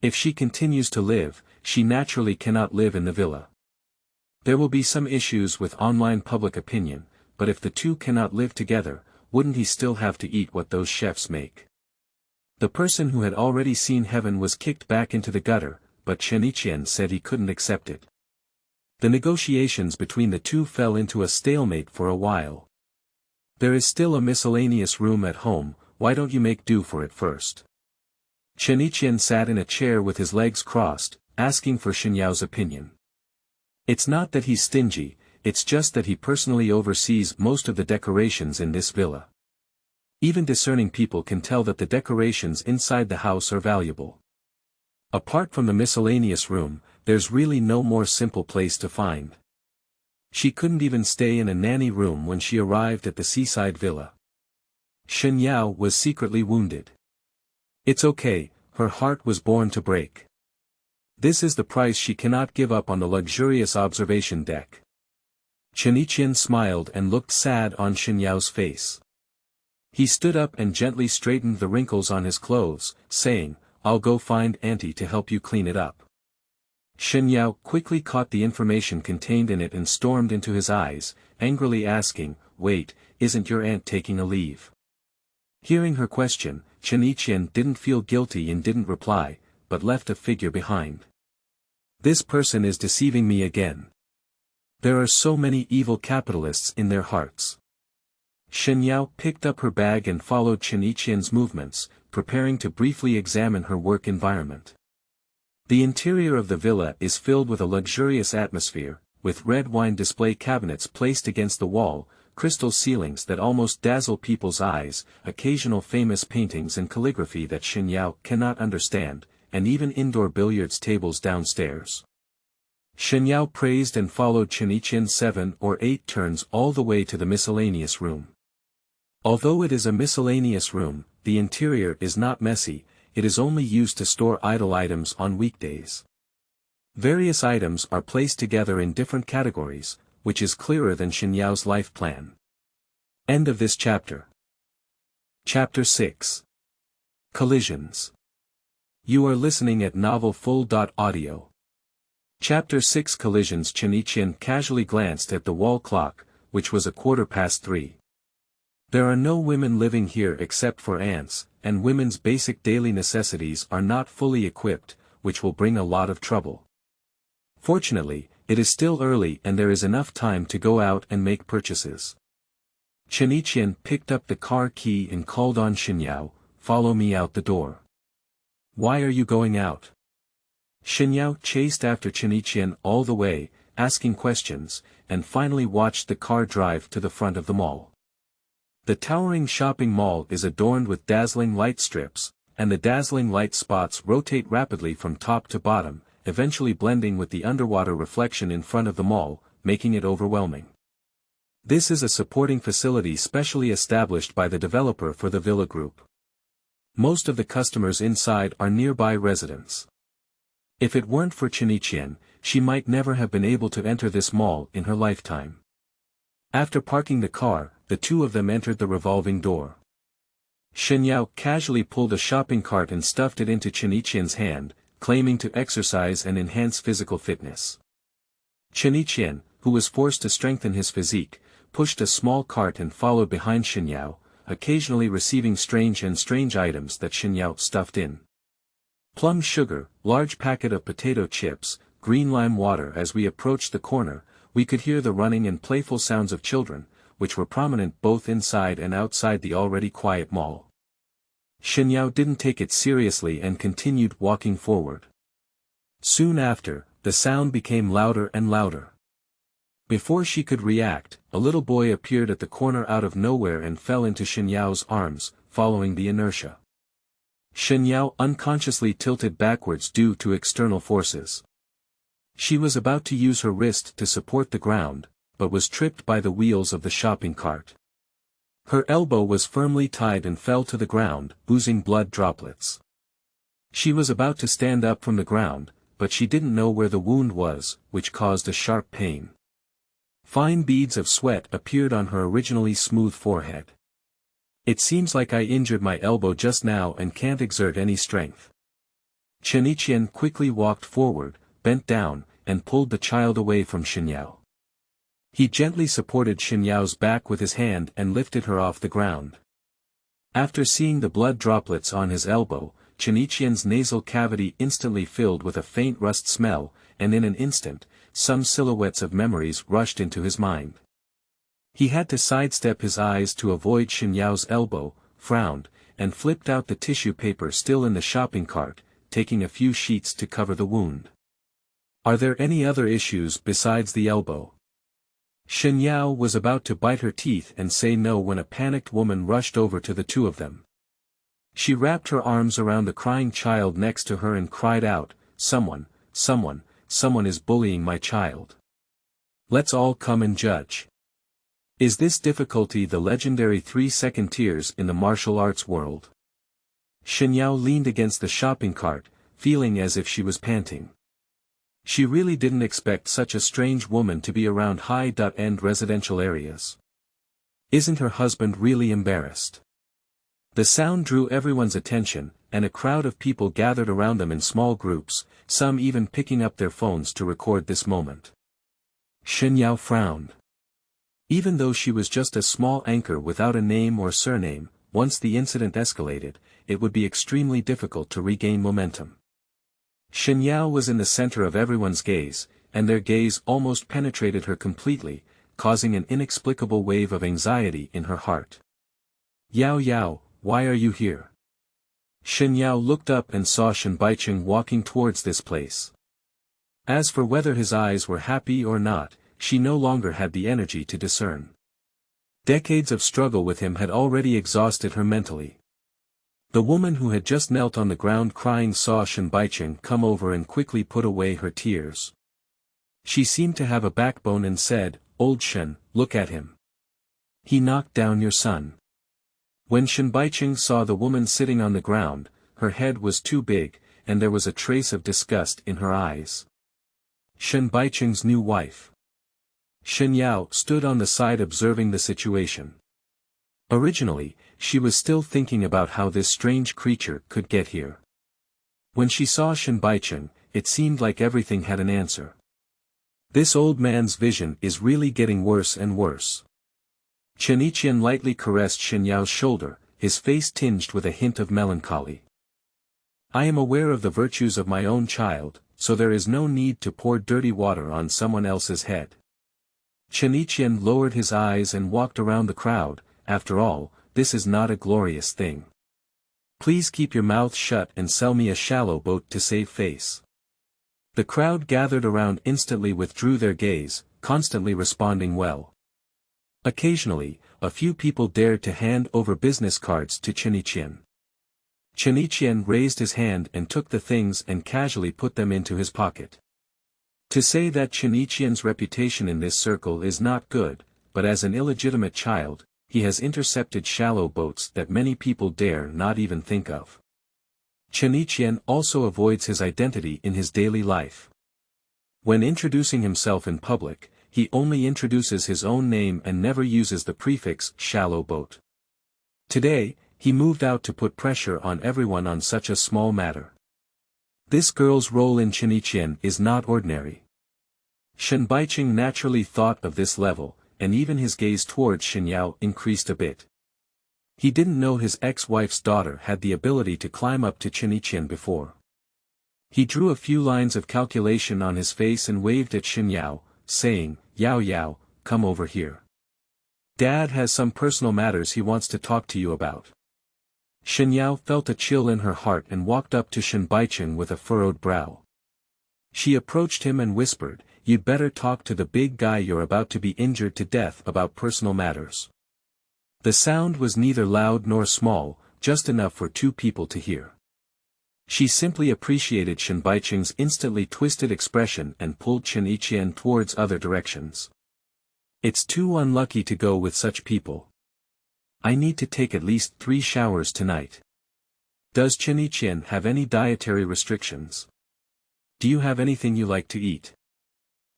If she continues to live, she naturally cannot live in the villa. There will be some issues with online public opinion, but if the two cannot live together, wouldn't he still have to eat what those chefs make? The person who had already seen heaven was kicked back into the gutter, but Chen Yiqian said he couldn't accept it. The negotiations between the two fell into a stalemate for a while. There is still a miscellaneous room at home, why don't you make do for it first? Chen Yiqian sat in a chair with his legs crossed, asking for Shen Yao's opinion. It's not that he's stingy, it's just that he personally oversees most of the decorations in this villa. Even discerning people can tell that the decorations inside the house are valuable. Apart from the miscellaneous room, there's really no more simple place to find. She couldn't even stay in a nanny room when she arrived at the seaside villa. Shen Yao was secretly wounded. It's okay, her heart was born to break. This is the price she cannot give up on the luxurious observation deck. Chen Yiqian smiled and looked sad on Shen Yao's face. He stood up and gently straightened the wrinkles on his clothes, saying, "I'll go find Auntie to help you clean it up." Shen Yao quickly caught the information contained in it and stormed into his eyes, angrily asking, "Wait, isn't your aunt taking a leave?" Hearing her question, Chen Yiqian didn't feel guilty and didn't reply, but left a figure behind. This person is deceiving me again. There are so many evil capitalists in their hearts. Shen Yao picked up her bag and followed Chen Yiqian's movements, preparing to briefly examine her work environment. The interior of the villa is filled with a luxurious atmosphere, with red wine display cabinets placed against the wall, crystal ceilings that almost dazzle people's eyes, occasional famous paintings and calligraphy that Shen Yao cannot understand, and even indoor billiards tables downstairs. Shen Yao praised and followed Chen Yiqian 7 or 8 turns all the way to the miscellaneous room. Although it is a miscellaneous room, the interior is not messy, it is only used to store idle items on weekdays. Various items are placed together in different categories, which is clearer than Shen Yao's life plan. End of this chapter. Chapter 6. Collisions. You are listening at novelfull.audio. Chapter 6 Collisions. Chen Yiqian casually glanced at the wall clock, which was 3:15. There are no women living here except for aunts, and women's basic daily necessities are not fully equipped, which will bring a lot of trouble. Fortunately, it is still early and there is enough time to go out and make purchases. Chen Yiqian picked up the car key and called on Shen Yao, "Follow me out the door." "Why are you going out?" Shen Yao chased after Chen Yiqian all the way, asking questions, and finally watched the car drive to the front of the mall. The towering shopping mall is adorned with dazzling light strips, and the dazzling light spots rotate rapidly from top to bottom, eventually blending with the underwater reflection in front of the mall, making it overwhelming. This is a supporting facility specially established by the developer for the villa group. Most of the customers inside are nearby residents. If it weren't for Chen Yiqian, she might never have been able to enter this mall in her lifetime. After parking the car, the two of them entered the revolving door. Shen Yao casually pulled a shopping cart and stuffed it into Chen Yiqian's hand, claiming to exercise and enhance physical fitness. Chen Yiqian, who was forced to strengthen his physique, pushed a small cart and followed behind Shen Yao, occasionally receiving strange items that Shen Yao stuffed in. Plum sugar, large packet of potato chips, green lime water. As we approached the corner, we could hear the running and playful sounds of children, which were prominent both inside and outside the already quiet mall. Shen Yao didn't take it seriously and continued walking forward. Soon after, the sound became louder and louder. Before she could react, a little boy appeared at the corner out of nowhere and fell into Shen Yao's arms, following the inertia. Shen Yao unconsciously tilted backwards due to external forces. She was about to use her wrist to support the ground, but was tripped by the wheels of the shopping cart. Her elbow was firmly tied and fell to the ground, oozing blood droplets. She was about to stand up from the ground, but she didn't know where the wound was, which caused a sharp pain. Fine beads of sweat appeared on her originally smooth forehead. It seems like I injured my elbow just now and can't exert any strength. Chen Yiqian quickly walked forward, bent down, and pulled the child away from Shen Yao. He gently supported Shen Yao's back with his hand and lifted her off the ground. After seeing the blood droplets on his elbow, Chen Yiqian's nasal cavity instantly filled with a faint rust smell, and in an instant, some silhouettes of memories rushed into his mind. He had to sidestep his eyes to avoid Shen Yao's elbow, frowned, and flipped out the tissue paper still in the shopping cart, taking a few sheets to cover the wound. Are there any other issues besides the elbow? Shen Yao was about to bite her teeth and say no when a panicked woman rushed over to the two of them. She wrapped her arms around the crying child next to her and cried out, Someone is bullying my child. Let's all come and judge. Is this difficulty the legendary 3-second tears in the martial arts world? Shen Yao leaned against the shopping cart, feeling as if she was panting. She really didn't expect such a strange woman to be around high-end residential areas. Isn't her husband really embarrassed? The sound drew everyone's attention, and a crowd of people gathered around them in small groups, some even picking up their phones to record this moment. Shen Yao frowned. Even though she was just a small anchor without a name or surname, once the incident escalated, it would be extremely difficult to regain momentum. Shen Yao was in the center of everyone's gaze, and their gaze almost penetrated her completely, causing an inexplicable wave of anxiety in her heart. Yao, why are you here? Shen Yao looked up and saw Shen Baicheng walking towards this place. As for whether his eyes were happy or not, she no longer had the energy to discern. Decades of struggle with him had already exhausted her mentally. The woman who had just knelt on the ground crying saw Shen Baicheng come over and quickly put away her tears. She seemed to have a backbone and said, Old Shen, look at him. He knocked down your son. When Shen Baicheng saw the woman sitting on the ground, her head was too big, and there was a trace of disgust in her eyes. Shen Baicheng's new wife. Shen Yao stood on the side observing the situation. Originally, she was still thinking about how this strange creature could get here. When she saw Shen Baicheng, it seemed like everything had an answer. This old man's vision is really getting worse and worse. Chen Yiqian lightly caressed Shen Yao's shoulder, his face tinged with a hint of melancholy. I am aware of the virtues of my own child, so there is no need to pour dirty water on someone else's head. Chen Yiqian lowered his eyes and walked around the crowd. After all, this is not a glorious thing. Please keep your mouth shut and sell me a shallow boat to save face. The crowd gathered around instantly withdrew their gaze, constantly responding well. Occasionally, a few people dared to hand over business cards to Chen Yiqian. Chen Yiqian raised his hand and took the things and casually put them into his pocket. To say that Chen Yiqian's reputation in this circle is not good, but as an illegitimate child, he has intercepted shallow boats that many people dare not even think of. Chen Yiqian also avoids his identity in his daily life. When introducing himself in public, he only introduces his own name and never uses the prefix shallow boat. Today, he moved out to put pressure on everyone on such a small matter. This girl's role in Chen Yiqian is not ordinary. Shen Baicheng naturally thought of this level, and even his gaze towards Shen Yao increased a bit. He didn't know his ex-wife's daughter had the ability to climb up to Chen Yiqian before. He drew a few lines of calculation on his face and waved at Shen Yao, saying, Yao, come over here. Dad has some personal matters he wants to talk to you about. Shen Yao felt a chill in her heart and walked up to Shen Baicheng with a furrowed brow. She approached him and whispered, You'd better talk to the big guy, you're about to be injured to death about personal matters. The sound was neither loud nor small, just enough for two people to hear. She simply appreciated Shen Baicheng's instantly twisted expression and pulled Chen Yiqian towards other directions. It's too unlucky to go with such people. I need to take at least 3 showers tonight. Does Chen Yiqian have any dietary restrictions? Do you have anything you like to eat?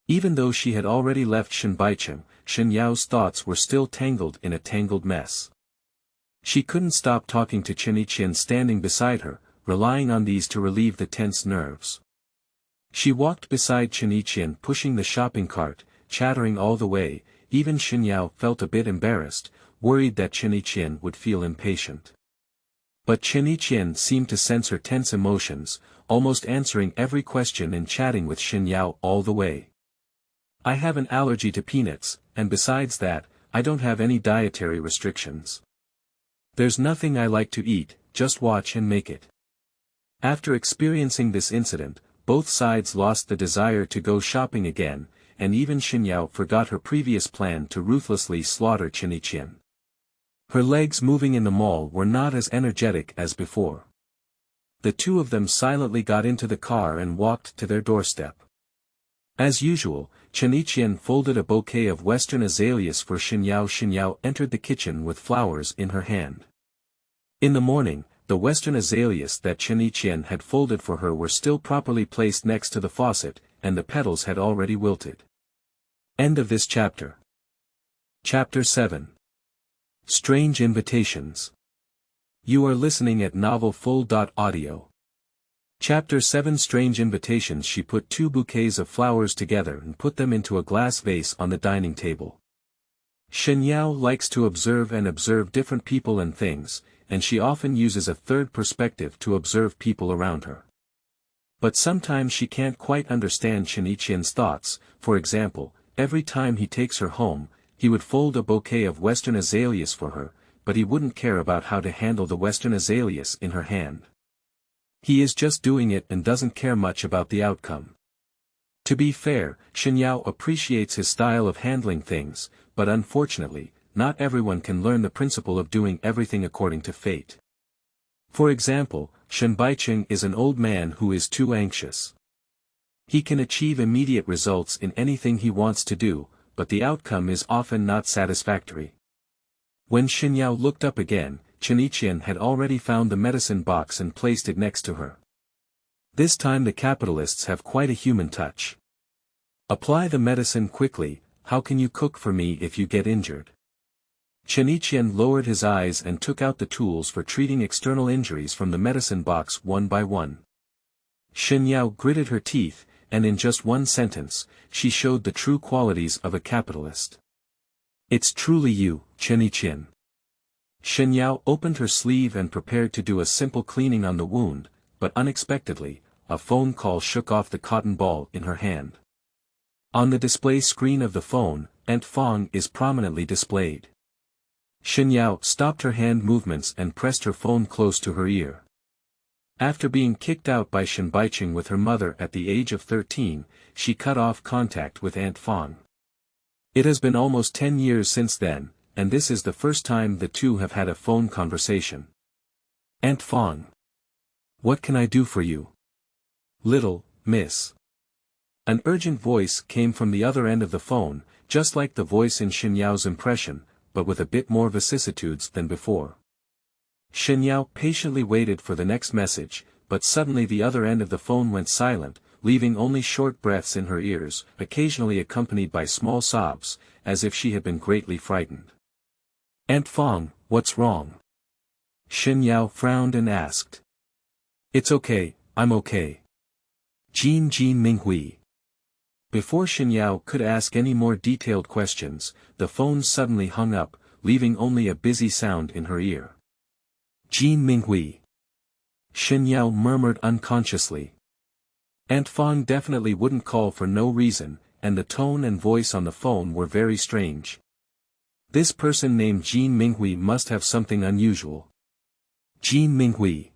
Even though she had already left Shen Baicheng, Shen Yao's thoughts were still tangled in a tangled mess. She couldn't stop talking to Chen Yiqian standing beside her, relying on these to relieve the tense nerves. She walked beside Chen Yiqian pushing the shopping cart, chattering all the way. Even Shen Yao felt a bit embarrassed, worried that Chen Yiqian would feel impatient. But Chen Yiqian seemed to sense her tense emotions, almost answering every question and chatting with Shen Yao all the way. I have an allergy to peanuts, and besides that, I don't have any dietary restrictions. There's nothing I like to eat, just watch and make it. After experiencing this incident, both sides lost the desire to go shopping again, and even Shen Yao forgot her previous plan to ruthlessly slaughter Chen Yiqian. Her legs moving in the mall were not as energetic as before. The two of them silently got into the car and walked to their doorstep. As usual, Chen Yiqian folded a bouquet of Western azaleas for Shen Yao. Shen Yao entered the kitchen with flowers in her hand. In the morning, the Western azaleas that Chen Yiqian had folded for her were still properly placed next to the faucet, and the petals had already wilted. End of this chapter. Chapter 7. Strange Invitations. You are listening at novelfull.audio. Chapter 7 Strange Invitations. She put 2 bouquets of flowers together and put them into a glass vase on the dining table. Shen Yao likes to observe different people and things, and she often uses a third perspective to observe people around her. But sometimes she can't quite understand Chen Yiqian's thoughts. For example, every time he takes her home, he would fold a bouquet of Western azaleas for her, but he wouldn't care about how to handle the Western azaleas in her hand. He is just doing it and doesn't care much about the outcome. To be fair, Shen Yao appreciates his style of handling things, but unfortunately, not everyone can learn the principle of doing everything according to fate. For example, Shen Baicheng is an old man who is too anxious. He can achieve immediate results in anything he wants to do, but the outcome is often not satisfactory. When Shen Yao looked up again, Chen Yiqian had already found the medicine box and placed it next to her. This time the capitalists have quite a human touch. Apply the medicine quickly. How can you cook for me if you get injured? Chen Yiqian lowered his eyes and took out the tools for treating external injuries from the medicine box one by one. Shen Yao gritted her teeth, and in just one sentence, she showed the true qualities of a capitalist. It's truly you, Chen Yiqian. Shen Yao opened her sleeve and prepared to do a simple cleaning on the wound, but unexpectedly, a phone call shook off the cotton ball in her hand. On the display screen of the phone, Aunt Fong is prominently displayed. Shen Yao stopped her hand movements and pressed her phone close to her ear. After being kicked out by Shen Baicheng with her mother at the age of 13, she cut off contact with Aunt Fong. It has been almost 10 years since then, and this is the first time the two have had a phone conversation. Aunt Fong. What can I do for you? Little, miss. An urgent voice came from the other end of the phone, just like the voice in Shen Yao's impression, but with a bit more vicissitudes than before. Shen Yao patiently waited for the next message, but suddenly the other end of the phone went silent, leaving only short breaths in her ears, occasionally accompanied by small sobs, as if she had been greatly frightened. Aunt Fong, what's wrong? Shen Yao frowned and asked. It's okay, I'm okay. Jin Minghui. Before Shen Yao could ask any more detailed questions, the phone suddenly hung up, leaving only a busy sound in her ear. Jin Minghui. Shen Yao murmured unconsciously. Aunt Fong definitely wouldn't call for no reason, and the tone and voice on the phone were very strange. This person named Jin Minghui must have something unusual. Jin Minghui.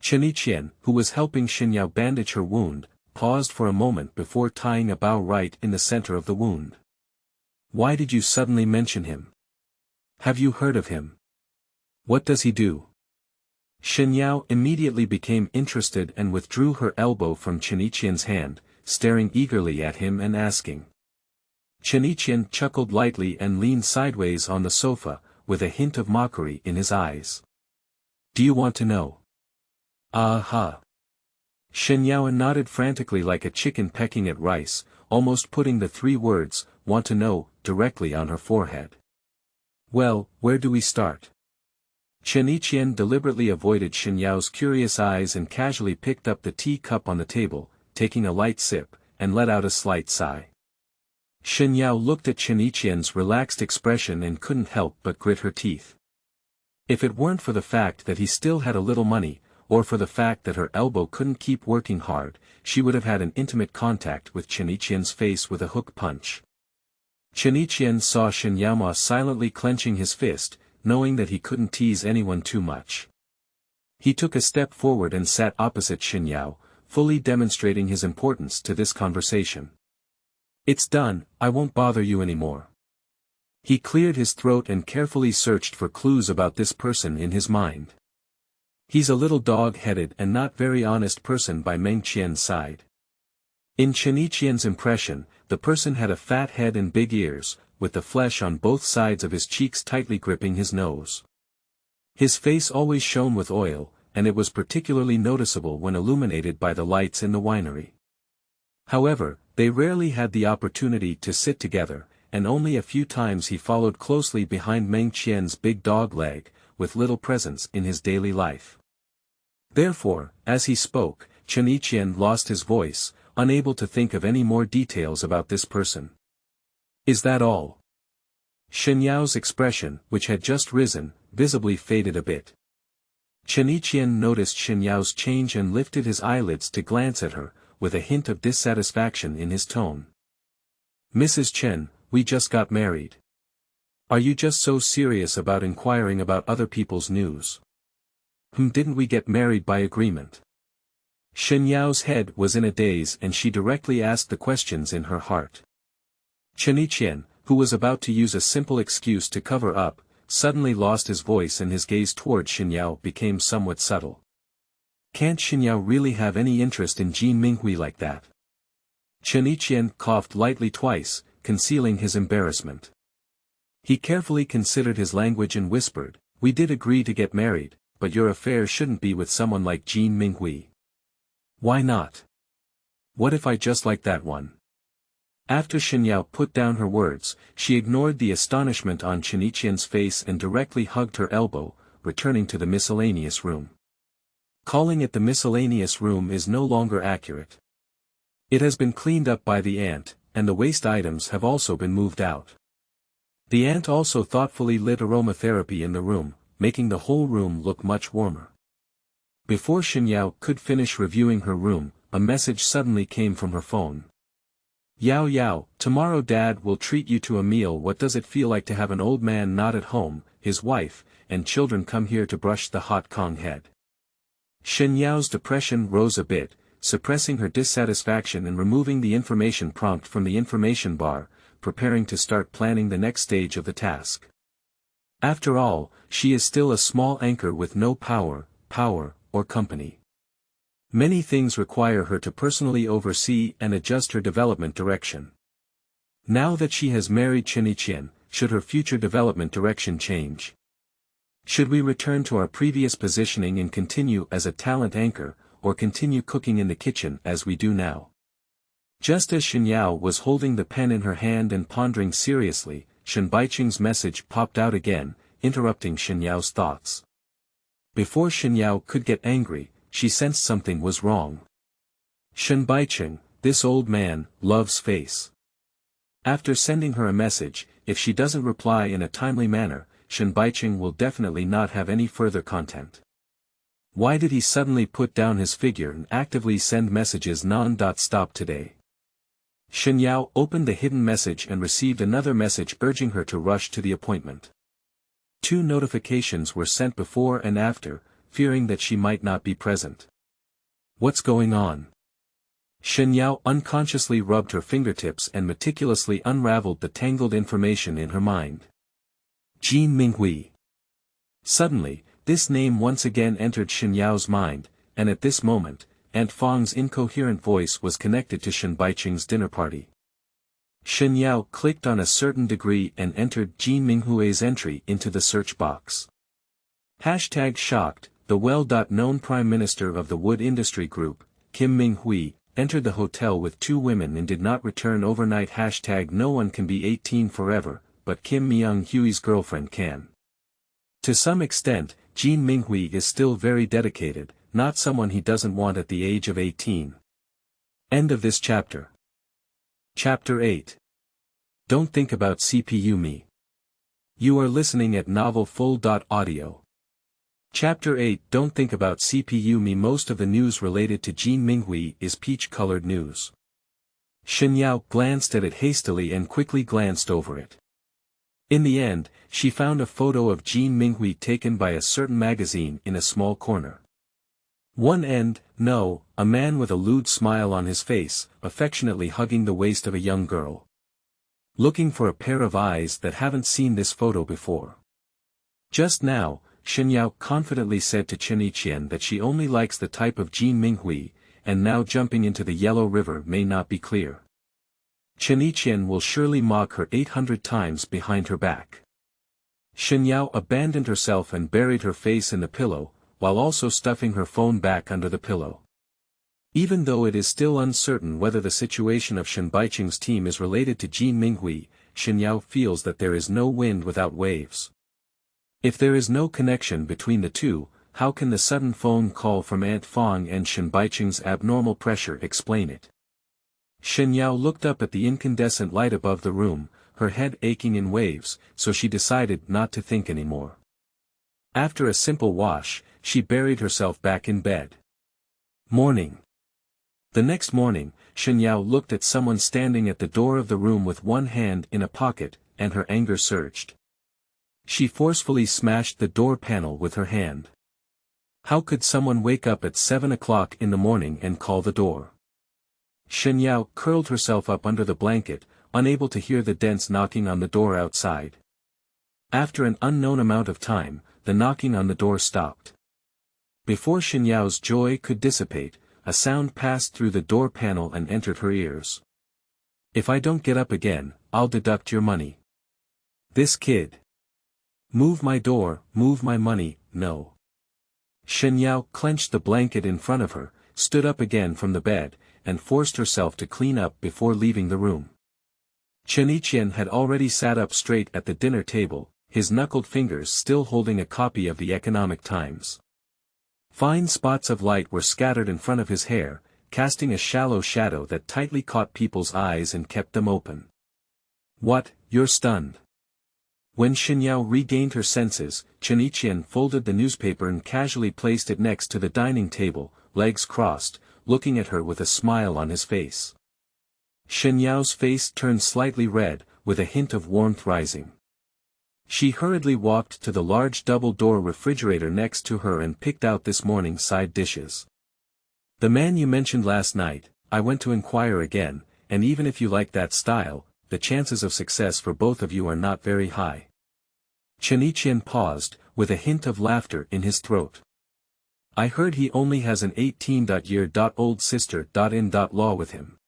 Chen Yiqian, who was helping Shen Yao bandage her wound, paused for a moment before tying a bow right in the center of the wound. Why did you suddenly mention him? Have you heard of him? What does he do? Shen Yao immediately became interested and withdrew her elbow from Chen Yiqian's hand, staring eagerly at him and asking. Chen Yiqian chuckled lightly and leaned sideways on the sofa, with a hint of mockery in his eyes. Do you want to know? Ah-ha. Shen Yao nodded frantically like a chicken pecking at rice, almost putting the 3 words, "want to know," directly on her forehead. Well, where do we start? Chen Yiqian deliberately avoided Shen Yao's curious eyes and casually picked up the tea cup on the table, taking a light sip, and let out a slight sigh. Shen Yao looked at Chen Yiqian's relaxed expression and couldn't help but grit her teeth. If it weren't for the fact that he still had a little money, or for the fact that her elbow couldn't keep working hard, she would have had an intimate contact with Chen Yiqian's face with a hook punch. Chen Yiqian saw Shen Yao silently clenching his fist, knowing that he couldn't tease anyone too much. He took a step forward and sat opposite Shen Yao, fully demonstrating his importance to this conversation. "It's done, I won't bother you anymore." He cleared his throat and carefully searched for clues about this person in his mind. He's a little dog-headed and not very honest person by Meng Qian's side. In Chen Yiqian's impression, the person had a fat head and big ears, with the flesh on both sides of his cheeks tightly gripping his nose. His face always shone with oil, and it was particularly noticeable when illuminated by the lights in the winery. However, they rarely had the opportunity to sit together, and only a few times he followed closely behind Meng Qian's big dog leg, with little presence in his daily life. Therefore, as he spoke, Chen Yiqian lost his voice, unable to think of any more details about this person. "Is that all?" Shen Yao's expression, which had just risen, visibly faded a bit. Chen Yiqian noticed Shen Yao's change and lifted his eyelids to glance at her, with a hint of dissatisfaction in his tone. "Mrs. Chen, we just got married. Are you just so serious about inquiring about other people's news?" Didn't we get married by agreement?" Shen Yao's head was in a daze and she directly asked the questions in her heart. Chen Yiqian, who was about to use a simple excuse to cover up, suddenly lost his voice and his gaze toward Shen Yao became somewhat subtle. Can't Shen Yao really have any interest in Jin Minghui like that? Chen Yiqian coughed lightly twice, concealing his embarrassment. He carefully considered his language and whispered, "We did agree to get married, but your affair shouldn't be with someone like Jin Minghui." "Why not? What if I just like that one?" After Shen Yao put down her words, she ignored the astonishment on Chen Yiqian's face and directly hugged her elbow, returning to the miscellaneous room. Calling it the miscellaneous room is no longer accurate. It has been cleaned up by the ant, and the waste items have also been moved out. The ant also thoughtfully lit aromatherapy in the room, making the whole room look much warmer. Before Shen Yao could finish reviewing her room, a message suddenly came from her phone. "Yao Yao, tomorrow Dad will treat you to a meal. What does it feel like to have an old man not at home, his wife, and children come here to brush the hot Kong head?" Shen Yao's depression rose a bit, suppressing her dissatisfaction and removing the information prompt from the information bar, preparing to start planning the next stage of the task. After all, she is still a small anchor with no power, or company. Many things require her to personally oversee and adjust her development direction. Now that she has married Chen Yiqian, should her future development direction change? Should we return to our previous positioning and continue as a talent anchor, or continue cooking in the kitchen as we do now? Just as Shen Yao was holding the pen in her hand and pondering seriously, Shen Baiqing's message popped out again, interrupting Shen Yao's thoughts. Before Shen Yao could get angry, she sensed something was wrong. "Shen Baiqing, this old man, loves face. After sending her a message, if she doesn't reply in a timely manner, Shen Baiqing will definitely not have any further content. Why did he suddenly put down his figure and actively send messages non-stop today?" Shen Yao opened the hidden message and received another message urging her to rush to the appointment. 2 notifications were sent before and after, fearing that she might not be present. What's going on? Shen Yao unconsciously rubbed her fingertips and meticulously unraveled the tangled information in her mind. Jin Minghui. Suddenly, this name once again entered Shen Yao's mind, and at this moment, Aunt Fang's incoherent voice was connected to Shen Baiqing's dinner party. Shen Yao clicked on a certain degree and entered Jin Minghui's entry into the search box. Shocked, the well-known Prime Minister of the wood industry group, Kim Ming-hui, entered the hotel with two women and did not return overnight. No one can be 18 forever, but Kim Myung-hui's girlfriend can. To some extent, Jean Ming-hui is still very dedicated, not someone he doesn't want at the age of 18. End of this chapter. Chapter 8. Don't think about CPU me. You are listening at novelfull.audio. Chapter 8. Don't think about CPU me. Most of the news related to Jean Ming-hui is peach-colored news. Shen Yao glanced at it hastily and quickly glanced over it. In the end, she found a photo of Jean Ming-hui taken by a certain magazine in a small corner. One end, a man with a lewd smile on his face, affectionately hugging the waist of a young girl. Looking for a pair of eyes that haven't seen this photo before. Just now, Shen Yao confidently said to Chen Yiqian that she only likes the type of Jean Ming-hui, and now jumping into the Yellow River may not be clear. Chen Yiqian will surely mock her 800 times behind her back. Shen Yao abandoned herself and buried her face in the pillow, while also stuffing her phone back under the pillow. Even though it is still uncertain whether the situation of Shen Baiqing's team is related to Jean Ming-hui, Shen Yao feels that there is no wind without waves. If there is no connection between the two, how can the sudden phone call from Aunt Fong and Shen Baiqing's abnormal pressure explain it? Shen Yao looked up at the incandescent light above the room, her head aching in waves, so she decided not to think anymore. After a simple wash, she buried herself back in bed. Morning. The next morning, Shen Yao looked at someone standing at the door of the room with one hand in a pocket, and her anger surged. She forcefully smashed the door panel with her hand. How could someone wake up at 7 o'clock in the morning and call the door? Shen Yao curled herself up under the blanket, unable to hear the dense knocking on the door outside. After an unknown amount of time, the knocking on the door stopped. Before Shen Yao's joy could dissipate, a sound passed through the door panel and entered her ears. If I don't get up again, I'll deduct your money. This kid. Move my door, move my money, no. Shen Yao clenched the blanket in front of her, stood up again from the bed, and forced herself to clean up before leaving the room. Chen Yiqian had already sat up straight at the dinner table, his knuckled fingers still holding a copy of the Economic Times. Fine spots of light were scattered in front of his hair, casting a shallow shadow that tightly caught people's eyes and kept them open. What, you're stunned? When Shen Yao regained her senses, Chen Yiqian folded the newspaper and casually placed it next to the dining table, legs crossed, looking at her with a smile on his face. Shen Yao's face turned slightly red, with a hint of warmth rising. She hurriedly walked to the large double-door refrigerator next to her and picked out this morning's side dishes. The man you mentioned last night, I went to inquire again, and even if you like that style, the chances of success for both of you are not very high. Chen Yiqian paused, with a hint of laughter in his throat. I heard he only has an 18-year-old sister.in-law with him.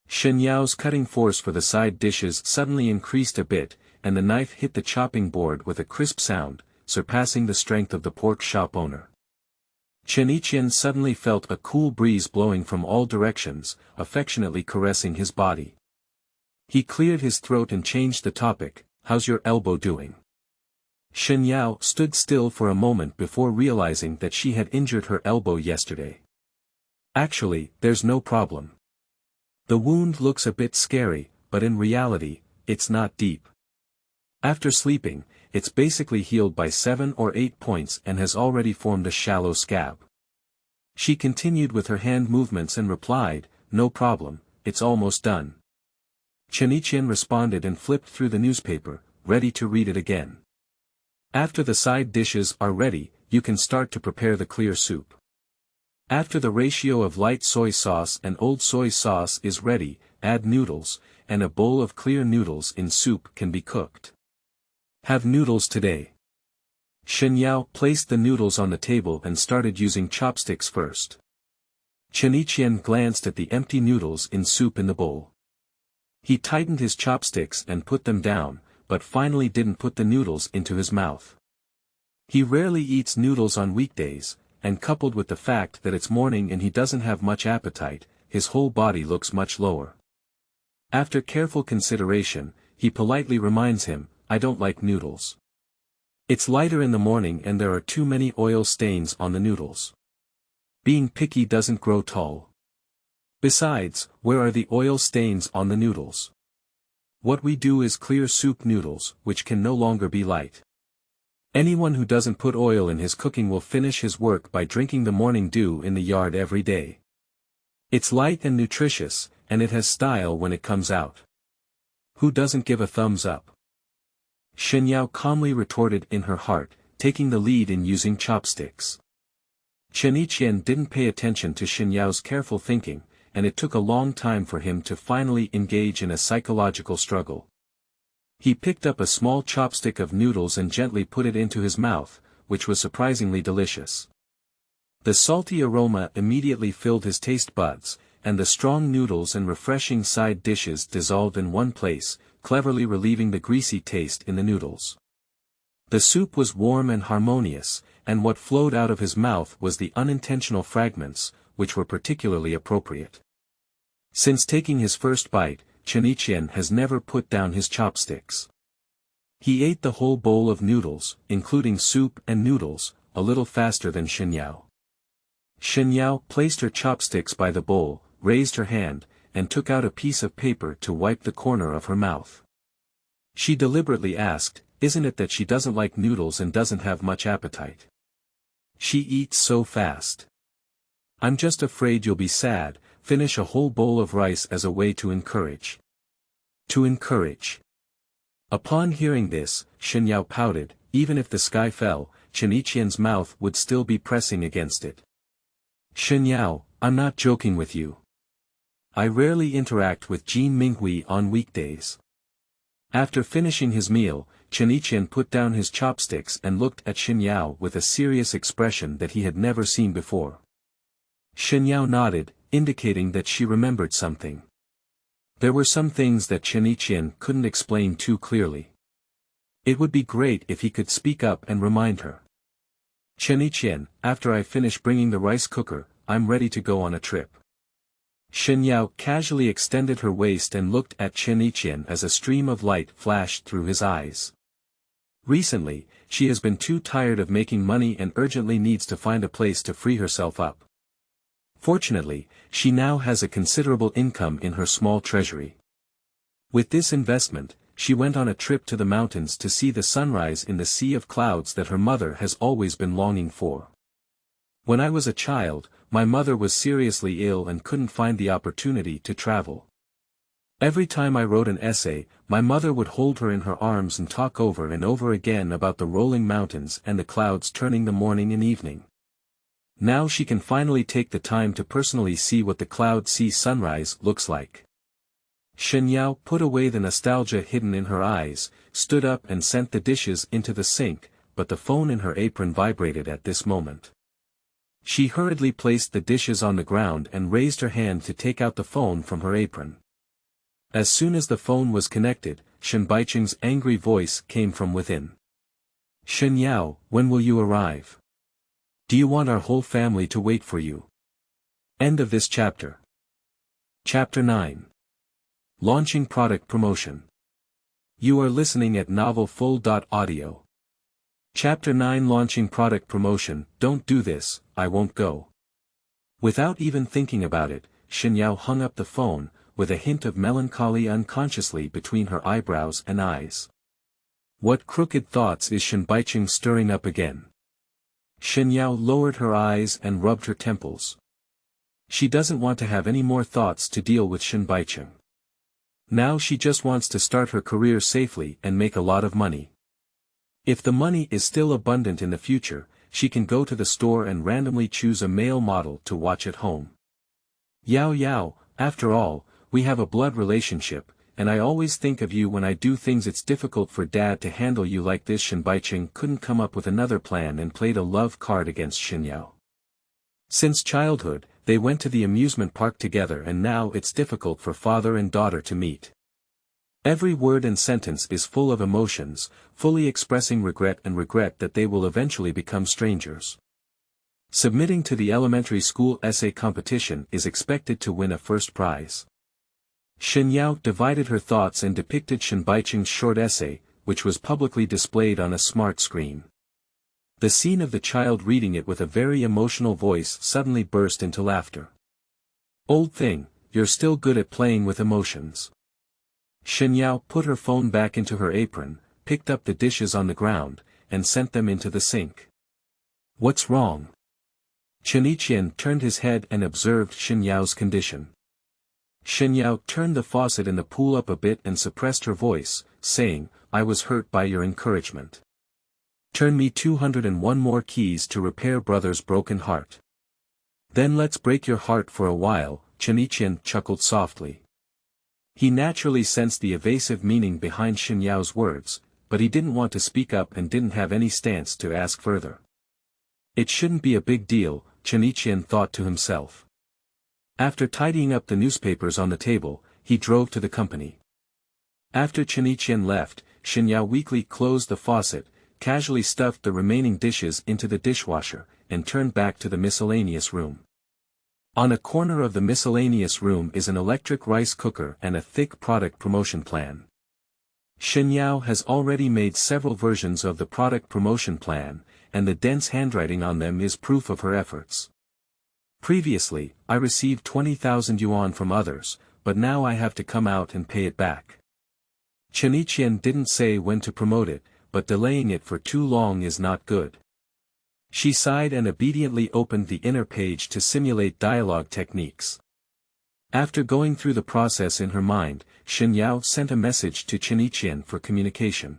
Shen Yao's cutting force for the side dishes suddenly increased a bit, and the knife hit the chopping board with a crisp sound, surpassing the strength of the pork shop owner. Chen Yiqian suddenly felt a cool breeze blowing from all directions, affectionately caressing his body. He cleared his throat and changed the topic, how's your elbow doing? Shen Yao stood still for a moment before realizing that she had injured her elbow yesterday. Actually, there's no problem. The wound looks a bit scary, but in reality, it's not deep. After sleeping, it's basically healed by 7 or 8 points and has already formed a shallow scab. She continued with her hand movements and replied, no problem, it's almost done. Chen Yiqian responded and flipped through the newspaper, ready to read it again. After the side dishes are ready, you can start to prepare the clear soup. After the ratio of light soy sauce and old soy sauce is ready, add noodles, and a bowl of clear noodles in soup can be cooked. Have noodles today. Shen Yao placed the noodles on the table and started using chopsticks first. Chen Yiqian glanced at the empty noodles in soup in the bowl. He tightened his chopsticks and put them down, but finally didn't put the noodles into his mouth. He rarely eats noodles on weekdays, and coupled with the fact that it's morning and he doesn't have much appetite, his whole body looks much lower. After careful consideration, he politely reminds him, "I don't like noodles. It's lighter in the morning and there are too many oil stains on the noodles. Being picky doesn't grow tall. Besides, where are the oil stains on the noodles? What we do is clear soup noodles, which can no longer be light. Anyone who doesn't put oil in his cooking will finish his work by drinking the morning dew in the yard every day. It's light and nutritious, and it has style when it comes out. Who doesn't give a thumbs up?" Shen Yao calmly retorted in her heart, taking the lead in using chopsticks. Chen Yiqian didn't pay attention to Shen Yao's careful thinking, and it took a long time for him to finally engage in a psychological struggle. He picked up a small chopstick of noodles and gently put it into his mouth, which was surprisingly delicious. The salty aroma immediately filled his taste buds, and the strong noodles and refreshing side dishes dissolved in one place, cleverly relieving the greasy taste in the noodles. The soup was warm and harmonious, and what flowed out of his mouth was the unintentional fragments, which were particularly appropriate. Since taking his first bite, Chen Yiqian has never put down his chopsticks. He ate the whole bowl of noodles, including soup and noodles, a little faster than Shen Yao. Shen Yao placed her chopsticks by the bowl, raised her hand, and took out a piece of paper to wipe the corner of her mouth. She deliberately asked, "Isn't it that she doesn't like noodles and doesn't have much appetite? She eats so fast. I'm just afraid you'll be sad." Finish a whole bowl of rice as a way to encourage. To encourage. Upon hearing this, Shen Yao pouted. Even if the sky fell, Chen Yiqian's mouth would still be pressing against it. "Shen Yao, I'm not joking with you. I rarely interact with Jin Minghui on weekdays." After finishing his meal, Chen Yiqian put down his chopsticks and looked at Shen Yao with a serious expression that he had never seen before. Shen Yao nodded, indicating that she remembered something. There were some things that Chen Yiqian couldn't explain too clearly. It would be great if he could speak up and remind her. "Chen Yiqian, after I finish bringing the rice cooker, I'm ready to go on a trip." Shen Yao casually extended her waist and looked at Chen Yiqian as a stream of light flashed through his eyes. Recently, she has been too tired of making money and urgently needs to find a place to free herself up. Fortunately, she now has a considerable income in her small treasury. With this investment, she went on a trip to the mountains to see the sunrise in the sea of clouds that her mother has always been longing for. "When I was a child, my mother was seriously ill and couldn't find the opportunity to travel. Every time I wrote an essay, my mother would hold her in her arms and talk over and over again about the rolling mountains and the clouds turning the morning and evening. Now she can finally take the time to personally see what the cloud sea sunrise looks like." Shen Yao put away the nostalgia hidden in her eyes, stood up and sent the dishes into the sink, but the phone in her apron vibrated at this moment. She hurriedly placed the dishes on the ground and raised her hand to take out the phone from her apron. As soon as the phone was connected, Shen Baicheng's angry voice came from within. "Shen Yao, when will you arrive? Do you want our whole family to wait for you?" End of this chapter. Chapter 9. Launching Product Promotion. You are listening at novelfull.audio. Chapter 9. Launching Product Promotion. "Don't do this, I won't go." Without even thinking about it, Shen Yao hung up the phone, with a hint of melancholy unconsciously between her eyebrows and eyes. What crooked thoughts is Shen Baicheng stirring up again? Shen Yao lowered her eyes and rubbed her temples. She doesn't want to have any more thoughts to deal with Shen Baicheng. Now she just wants to start her career safely and make a lot of money. If the money is still abundant in the future, she can go to the store and randomly choose a male model to watch at home. "Yao Yao, after all, we have a blood relationship, and I always think of you when I do things. It's difficult for Dad to handle you like this." Shen Baicheng couldn't come up with another plan and played a love card against Shen Yao. Since childhood, they went to the amusement park together and now it's difficult for father and daughter to meet. Every word and sentence is full of emotions, fully expressing regret and regret that they will eventually become strangers. Submitting to the elementary school essay competition is expected to win a first prize. Shen Yao divided her thoughts and depicted Shen Baicheng's short essay, which was publicly displayed on a smart screen. The scene of the child reading it with a very emotional voice suddenly burst into laughter. "Old thing, you're still good at playing with emotions." Shen Yao put her phone back into her apron, picked up the dishes on the ground, and sent them into the sink. "What's wrong?" Chen Yiqian turned his head and observed Shen Yao's condition. Shen Yao turned the faucet in the pool up a bit and suppressed her voice, saying, "I was hurt by your encouragement. Turn me 201 more keys to repair brother's broken heart." "Then let's break your heart for a while," Chen Yiqian chuckled softly. He naturally sensed the evasive meaning behind Shen Yao's words, but he didn't want to speak up and didn't have any stance to ask further. It shouldn't be a big deal, Chen Yiqian thought to himself. After tidying up the newspapers on the table, he drove to the company. After Chen Yiqian left, Shen Yao weakly closed the faucet, casually stuffed the remaining dishes into the dishwasher, and turned back to the miscellaneous room. On a corner of the miscellaneous room is an electric rice cooker and a thick product promotion plan. Shen Yao has already made several versions of the product promotion plan, and the dense handwriting on them is proof of her efforts. "Previously, I received 20,000 yuan from others, but now I have to come out and pay it back." Chen Yiqian didn't say when to promote it, but delaying it for too long is not good. She sighed and obediently opened the inner page to simulate dialogue techniques. After going through the process in her mind, Shen Yao sent a message to Chen Yiqian for communication.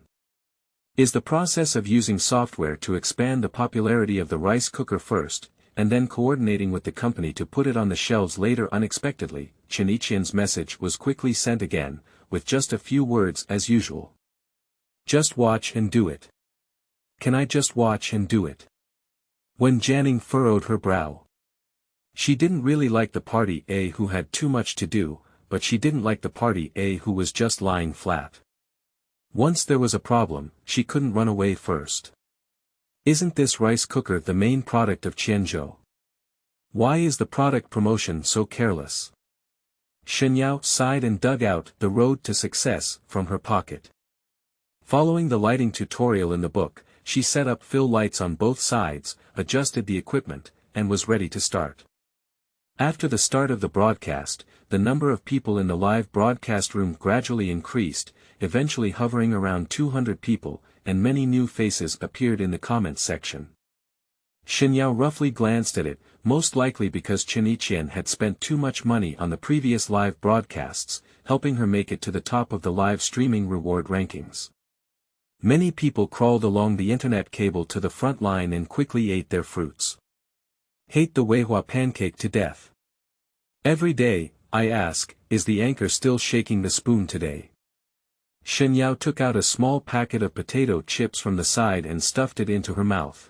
"Is the process of using software to expand the popularity of the rice cooker first, and then coordinating with the company to put it on the shelves later?" Unexpectedly, Chen Yiqian's message was quickly sent again, with just a few words as usual. "Just watch and do it. Can I just watch and do it?" When Janning furrowed her brow. She didn't really like the party A who had too much to do, but she didn't like the party A who was just lying flat. Once there was a problem, she couldn't run away first. "Isn't this rice cooker the main product of Qianzhou? Why is the product promotion so careless?" Shen Yao sighed and dug out "The Road to Success" from her pocket. Following the lighting tutorial in the book, she set up fill lights on both sides, adjusted the equipment, and was ready to start. After the start of the broadcast, the number of people in the live broadcast room gradually increased, eventually hovering around 200 people, and many new faces appeared in the comments section. Shen Yao roughly glanced at it, most likely because Chen Yiqian had spent too much money on the previous live broadcasts, helping her make it to the top of the live streaming reward rankings. Many people crawled along the internet cable to the front line and quickly ate their fruits. "Hate the Weihua pancake to death. Every day, I ask, is the anchor still shaking the spoon today?" Shen Yao took out a small packet of potato chips from the side and stuffed it into her mouth.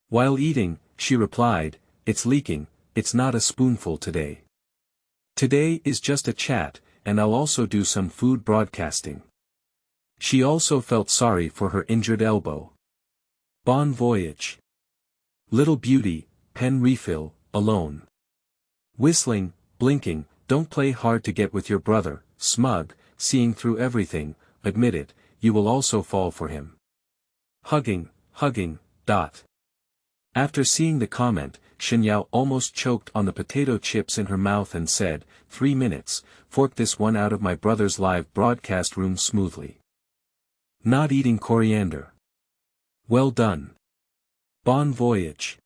While eating, she replied, "It's leaking, it's not a spoonful today. Today is just a chat, and I'll also do some food broadcasting." She also felt sorry for her injured elbow. Bon voyage. Little beauty, pen refill, alone. Whistling, blinking, don't play hard to get with your brother, smug, seeing through everything, admit it, you will also fall for him. Hugging, hugging, dot. After seeing the comment, Shen Yao almost choked on the potato chips in her mouth and said, 3 minutes, fork this one out of my brother's live broadcast room smoothly. Not eating coriander. Well done. Bon voyage.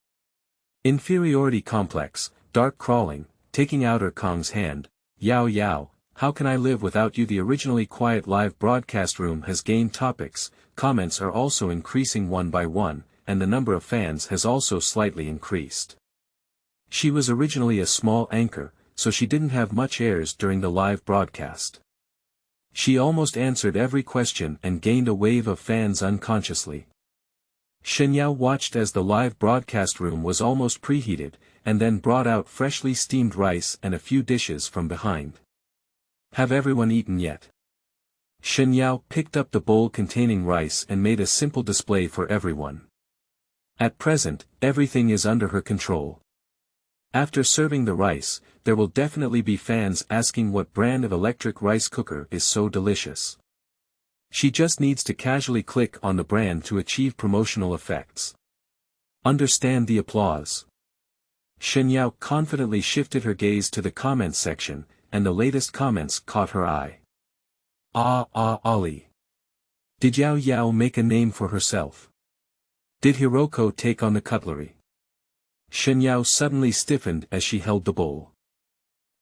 Inferiority complex, dark crawling, taking out Kong's hand, Yao Yao, how can I live without you? The originally quiet live broadcast room has gained topics, comments are also increasing one by one, and the number of fans has also slightly increased. She was originally a small anchor, so she didn't have much airs during the live broadcast. She almost answered every question and gained a wave of fans unconsciously. Shen Yao watched as the live broadcast room was almost preheated, and then brought out freshly steamed rice and a few dishes from behind. Have everyone eaten yet? Shen Yao picked up the bowl containing rice and made a simple display for everyone. At present, everything is under her control. After serving the rice, there will definitely be fans asking what brand of electric rice cooker is so delicious. She just needs to casually click on the brand to achieve promotional effects. Understand the applause. Shen Yao confidently shifted her gaze to the comments section, and the latest comments caught her eye. Ali. Did Yao Yao make a name for herself? Did Hiroko take on the cutlery? Shen Yao suddenly stiffened as she held the bowl.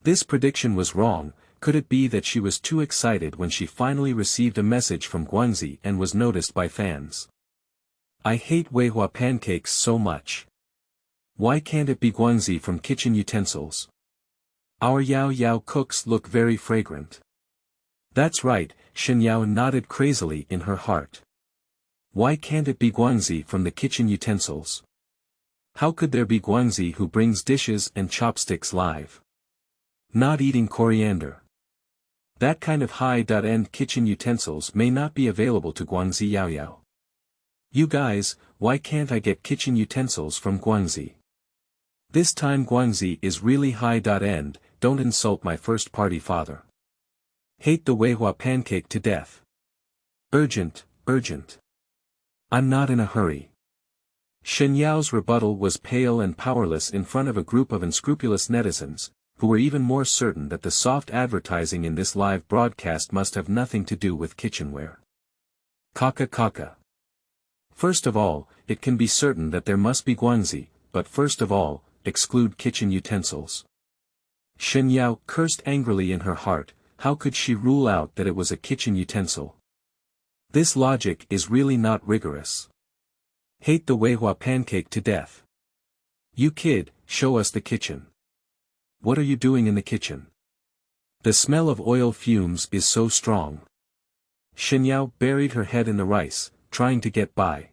This prediction was wrong. Could it be that she was too excited when she finally received a message from Guangxi and was noticed by fans? I hate Weihua pancakes so much. Why can't it be Guangxi from Kitchen Utensils? Our Yao Yao cooks look very fragrant. That's right, Shen Yao nodded crazily in her heart. Why can't it be Guangxi from the Kitchen Utensils? How could there be Guangxi who brings dishes and chopsticks live? Not eating coriander. That kind of high-end kitchen utensils may not be available to Guangxi Yao Yao. You guys, why can't I get kitchen utensils from Guangxi? This time Guangxi is really high-end, don't insult my first-party father. Hate the Weihua pancake to death. Urgent. I'm not in a hurry. Shen Yao's rebuttal was pale and powerless in front of a group of unscrupulous netizens, who were even more certain that the soft advertising in this live broadcast must have nothing to do with kitchenware. Kaka. First of all, it can be certain that there must be Guangxi, but first of all, exclude kitchen utensils. Shen Yao cursed angrily in her heart. How could she rule out that it was a kitchen utensil? This logic is really not rigorous. Hate the Weihua pancake to death. You kid, show us the kitchen. What are you doing in the kitchen? The smell of oil fumes is so strong. Shen Yao buried her head in the rice, trying to get by.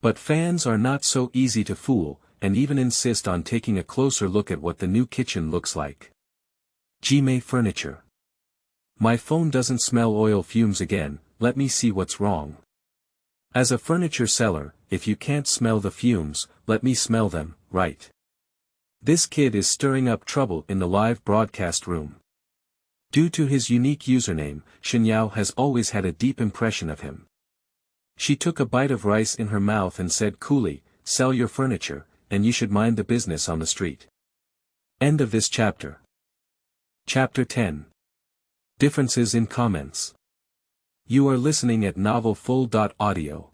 But fans are not so easy to fool, and even insist on taking a closer look at what the new kitchen looks like. Jime furniture. My phone doesn't smell oil fumes again, let me see what's wrong. As a furniture seller, if you can't smell the fumes, let me smell them, right? This kid is stirring up trouble in the live broadcast room. Due to his unique username, Shen Yao has always had a deep impression of him. She took a bite of rice in her mouth and said coolly, sell your furniture, and you should mind the business on the street. End of this chapter. Chapter 10. Differences in comments. You are listening at novelfull.audio.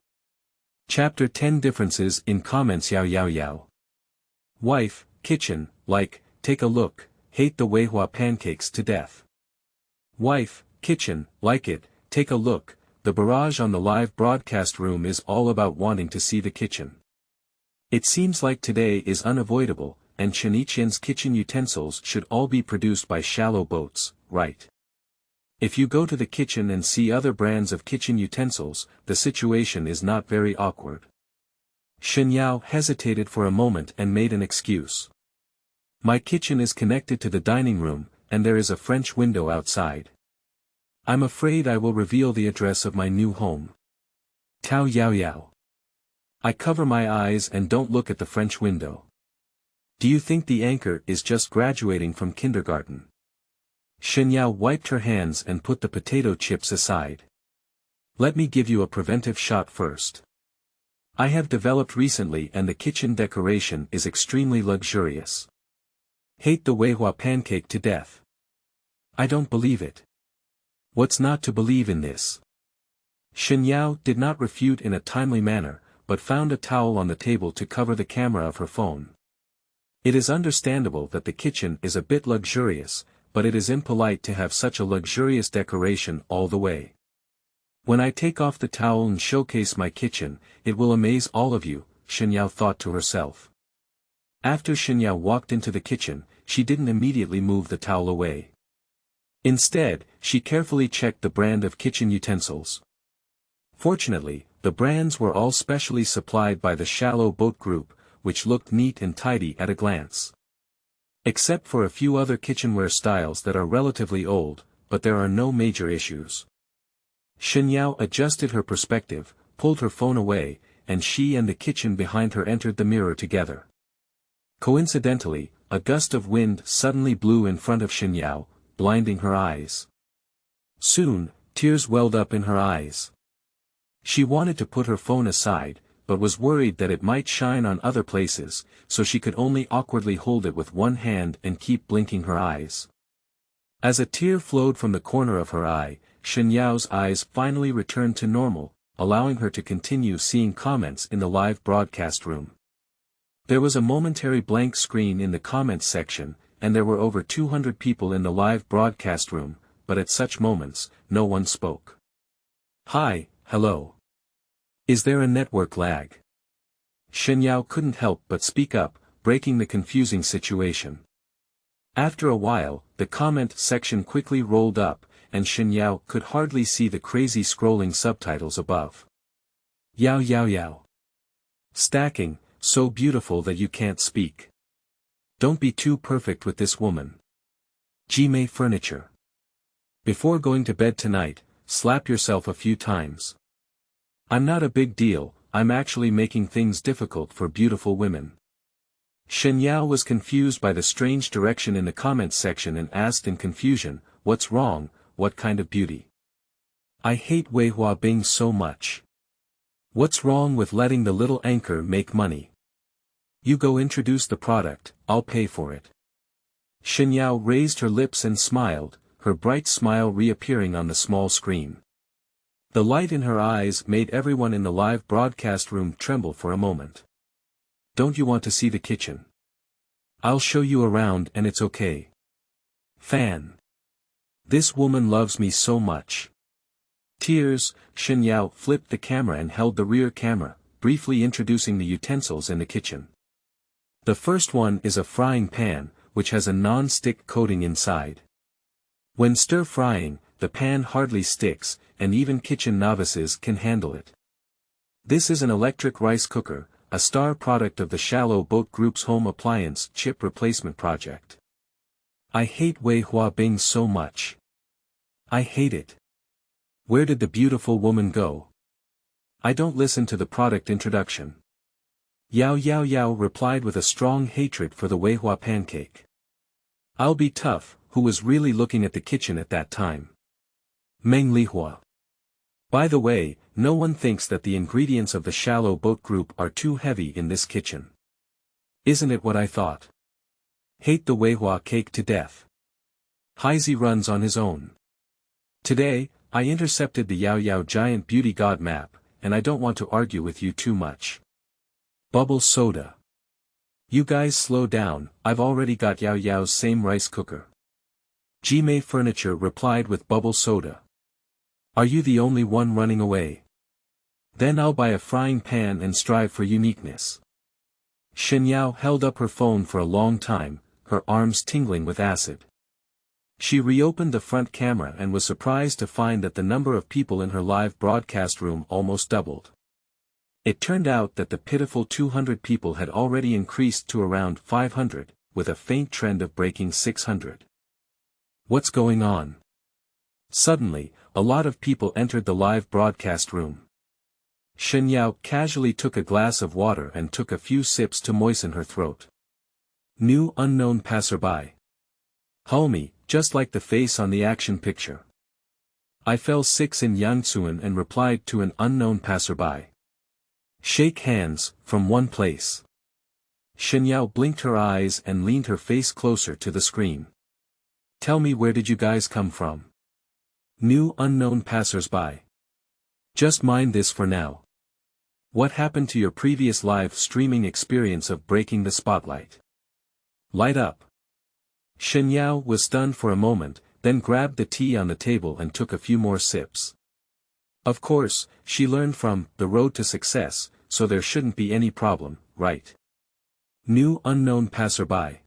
Chapter 10 Differences in comments. Yao. Wife, kitchen, like, take a look, hate the Weihua pancakes to death. Wife, kitchen, like it, take a look, the barrage on the live broadcast room is all about wanting to see the kitchen. It seems like today is unavoidable, and Chenichien's kitchen utensils should all be produced by shallow boats, right? If you go to the kitchen and see other brands of kitchen utensils, the situation is not very awkward. Shen Yao hesitated for a moment and made an excuse. My kitchen is connected to the dining room, and there is a French window outside. I'm afraid I will reveal the address of my new home. Tao Yao. I cover my eyes and don't look at the French window. Do you think the anchor is just graduating from kindergarten? Shen Yao wiped her hands and put the potato chips aside. Let me give you a preventive shot first. I have developed recently and the kitchen decoration is extremely luxurious. Hate the Weihua pancake to death. I don't believe it. What's not to believe in this? Shen Yao did not refute in a timely manner, but found a towel on the table to cover the camera of her phone. It is understandable that the kitchen is a bit luxurious, but it is impolite to have such a luxurious decoration all the way. When I take off the towel and showcase my kitchen, it will amaze all of you, Shen Yao thought to herself. After Shen Yao walked into the kitchen, she didn't immediately move the towel away. Instead, she carefully checked the brand of kitchen utensils. Fortunately, the brands were all specially supplied by the Shallow Boat Group, which looked neat and tidy at a glance. Except for a few other kitchenware styles that are relatively old, but there are no major issues. Shen Yao adjusted her perspective, pulled her phone away, and she and the kitchen behind her entered the mirror together. Coincidentally, a gust of wind suddenly blew in front of Shen Yao, blinding her eyes. Soon, tears welled up in her eyes. She wanted to put her phone aside, but was worried that it might shine on other places, so she could only awkwardly hold it with one hand and keep blinking her eyes. As a tear flowed from the corner of her eye, Shen Yao's eyes finally returned to normal, allowing her to continue seeing comments in the live broadcast room. There was a momentary blank screen in the comments section, and there were over 200 people in the live broadcast room, but at such moments, no one spoke. Hi, hello. Is there a network lag? Shen Yao couldn't help but speak up, breaking the confusing situation. After a while, the comment section quickly rolled up, and Shen Yao could hardly see the crazy scrolling subtitles above. Yao Yao Yao. Stacking, so beautiful that you can't speak. Don't be too perfect with this woman. Jimei furniture. Before going to bed tonight, slap yourself a few times. I'm not a big deal, I'm actually making things difficult for beautiful women. Shen Yao was confused by the strange direction in the comments section and asked in confusion, what's wrong, what kind of beauty? I hate Wei Hua Bing so much. What's wrong with letting the little anchor make money? You go introduce the product, I'll pay for it. Shen Yao raised her lips and smiled, her bright smile reappearing on the small screen. The light in her eyes made everyone in the live broadcast room tremble for a moment. Don't you want to see the kitchen? I'll show you around and it's okay. Fan. This woman loves me so much. Tears, Shen Yao flipped the camera and held the rear camera, briefly introducing the utensils in the kitchen. The first one is a frying pan, which has a non-stick coating inside. When stir-frying, the pan hardly sticks, and even kitchen novices can handle it. This is an electric rice cooker, a star product of the Shallow Boat Group's home appliance chip replacement project. I hate Wei Hua Bing so much. I hate it. Where did the beautiful woman go? I don't listen to the product introduction. Yao Yao Yao replied with a strong hatred for the Wei Hua pancake. I'll be tough, who was really looking at the kitchen at that time. Meng Lihua. By the way, no one thinks that the ingredients of the Shallow Boat Group are too heavy in this kitchen. Isn't it what I thought? Hate the Wei Hua cake to death. Heizi runs on his own. Today, I intercepted the Yao Yao Giant Beauty God map, and I don't want to argue with you too much. Bubble soda. You guys slow down, I've already got Yao Yao's same rice cooker. Jimei Furniture replied with bubble soda. Are you the only one running away? Then I'll buy a frying pan and strive for uniqueness. Shen Yao held up her phone for a long time, her arms tingling with acid. She reopened the front camera and was surprised to find that the number of people in her live broadcast room almost doubled. It turned out that the pitiful 200 people had already increased to around 500, with a faint trend of breaking 600. What's going on? Suddenly, a lot of people entered the live broadcast room. Shen Yao casually took a glass of water and took a few sips to moisten her throat. New unknown passerby. Homie, just like the face on the action picture. I fell 6 in Yangtzuan and replied to an unknown passerby. Shake hands, from one place. Shen Yao blinked her eyes and leaned her face closer to the screen. Tell me, where did you guys come from? New unknown passersby. Just mind this for now. What happened to your previous live streaming experience of breaking the spotlight? Light up. Shen Yao was stunned for a moment, then grabbed the tea on the table and took a few more sips. Of course, she learned from The Road to Success, so there shouldn't be any problem, right? New unknown passerby.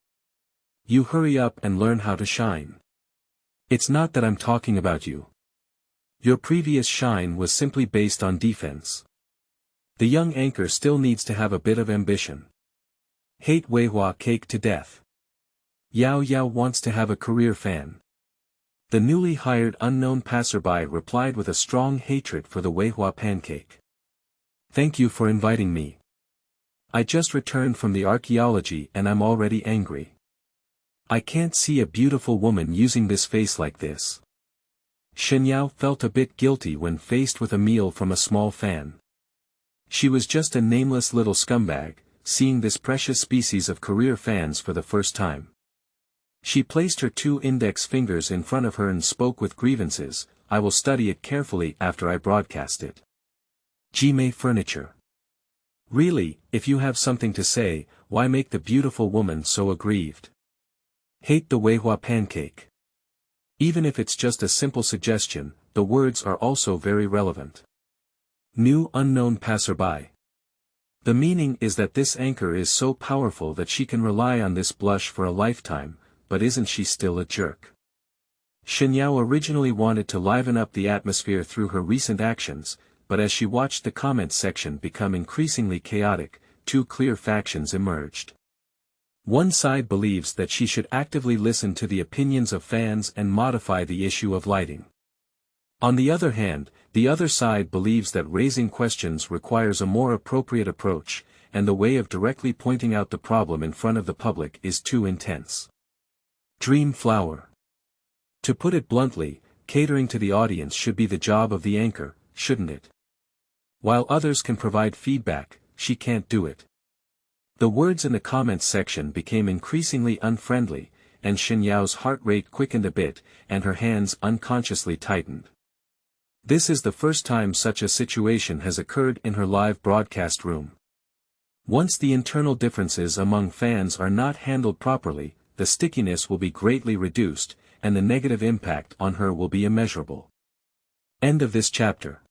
You hurry up and learn how to shine. It's not that I'm talking about you. Your previous shine was simply based on defense. The young anchor still needs to have a bit of ambition. Hate Wei Hua cake to death. Yao Yao wants to have a career fan. The newly hired unknown passerby replied with a strong hatred for the Weihua pancake. Thank you for inviting me. I just returned from the archaeology and I'm already angry. I can't see a beautiful woman using this face like this. Shen Yao felt a bit guilty when faced with a meal from a small fan. She was just a nameless little scumbag, seeing this precious species of career fans for the first time. She placed her 2 index fingers in front of her and spoke with grievances. I will study it carefully after I broadcast it. Jimei Furniture. Really, if you have something to say, why make the beautiful woman so aggrieved? Hate the Weihua pancake. Even if it's just a simple suggestion, the words are also very relevant. New unknown passerby. The meaning is that this anchor is so powerful that she can rely on this blush for a lifetime, but isn't she still a jerk? Shen Yao originally wanted to liven up the atmosphere through her recent actions, but as she watched the comments section become increasingly chaotic, 2 clear factions emerged. One side believes that she should actively listen to the opinions of fans and modify the issue of lighting. On the other hand, the other side believes that raising questions requires a more appropriate approach, and the way of directly pointing out the problem in front of the public is too intense. Dream flower. To put it bluntly, catering to the audience should be the job of the anchor, shouldn't it? While others can provide feedback, she can't do it. The words in the comments section became increasingly unfriendly, and Shen Yao's heart rate quickened a bit, and her hands unconsciously tightened. This is the first time such a situation has occurred in her live broadcast room. Once the internal differences among fans are not handled properly, the stickiness will be greatly reduced, and the negative impact on her will be immeasurable. End of this chapter.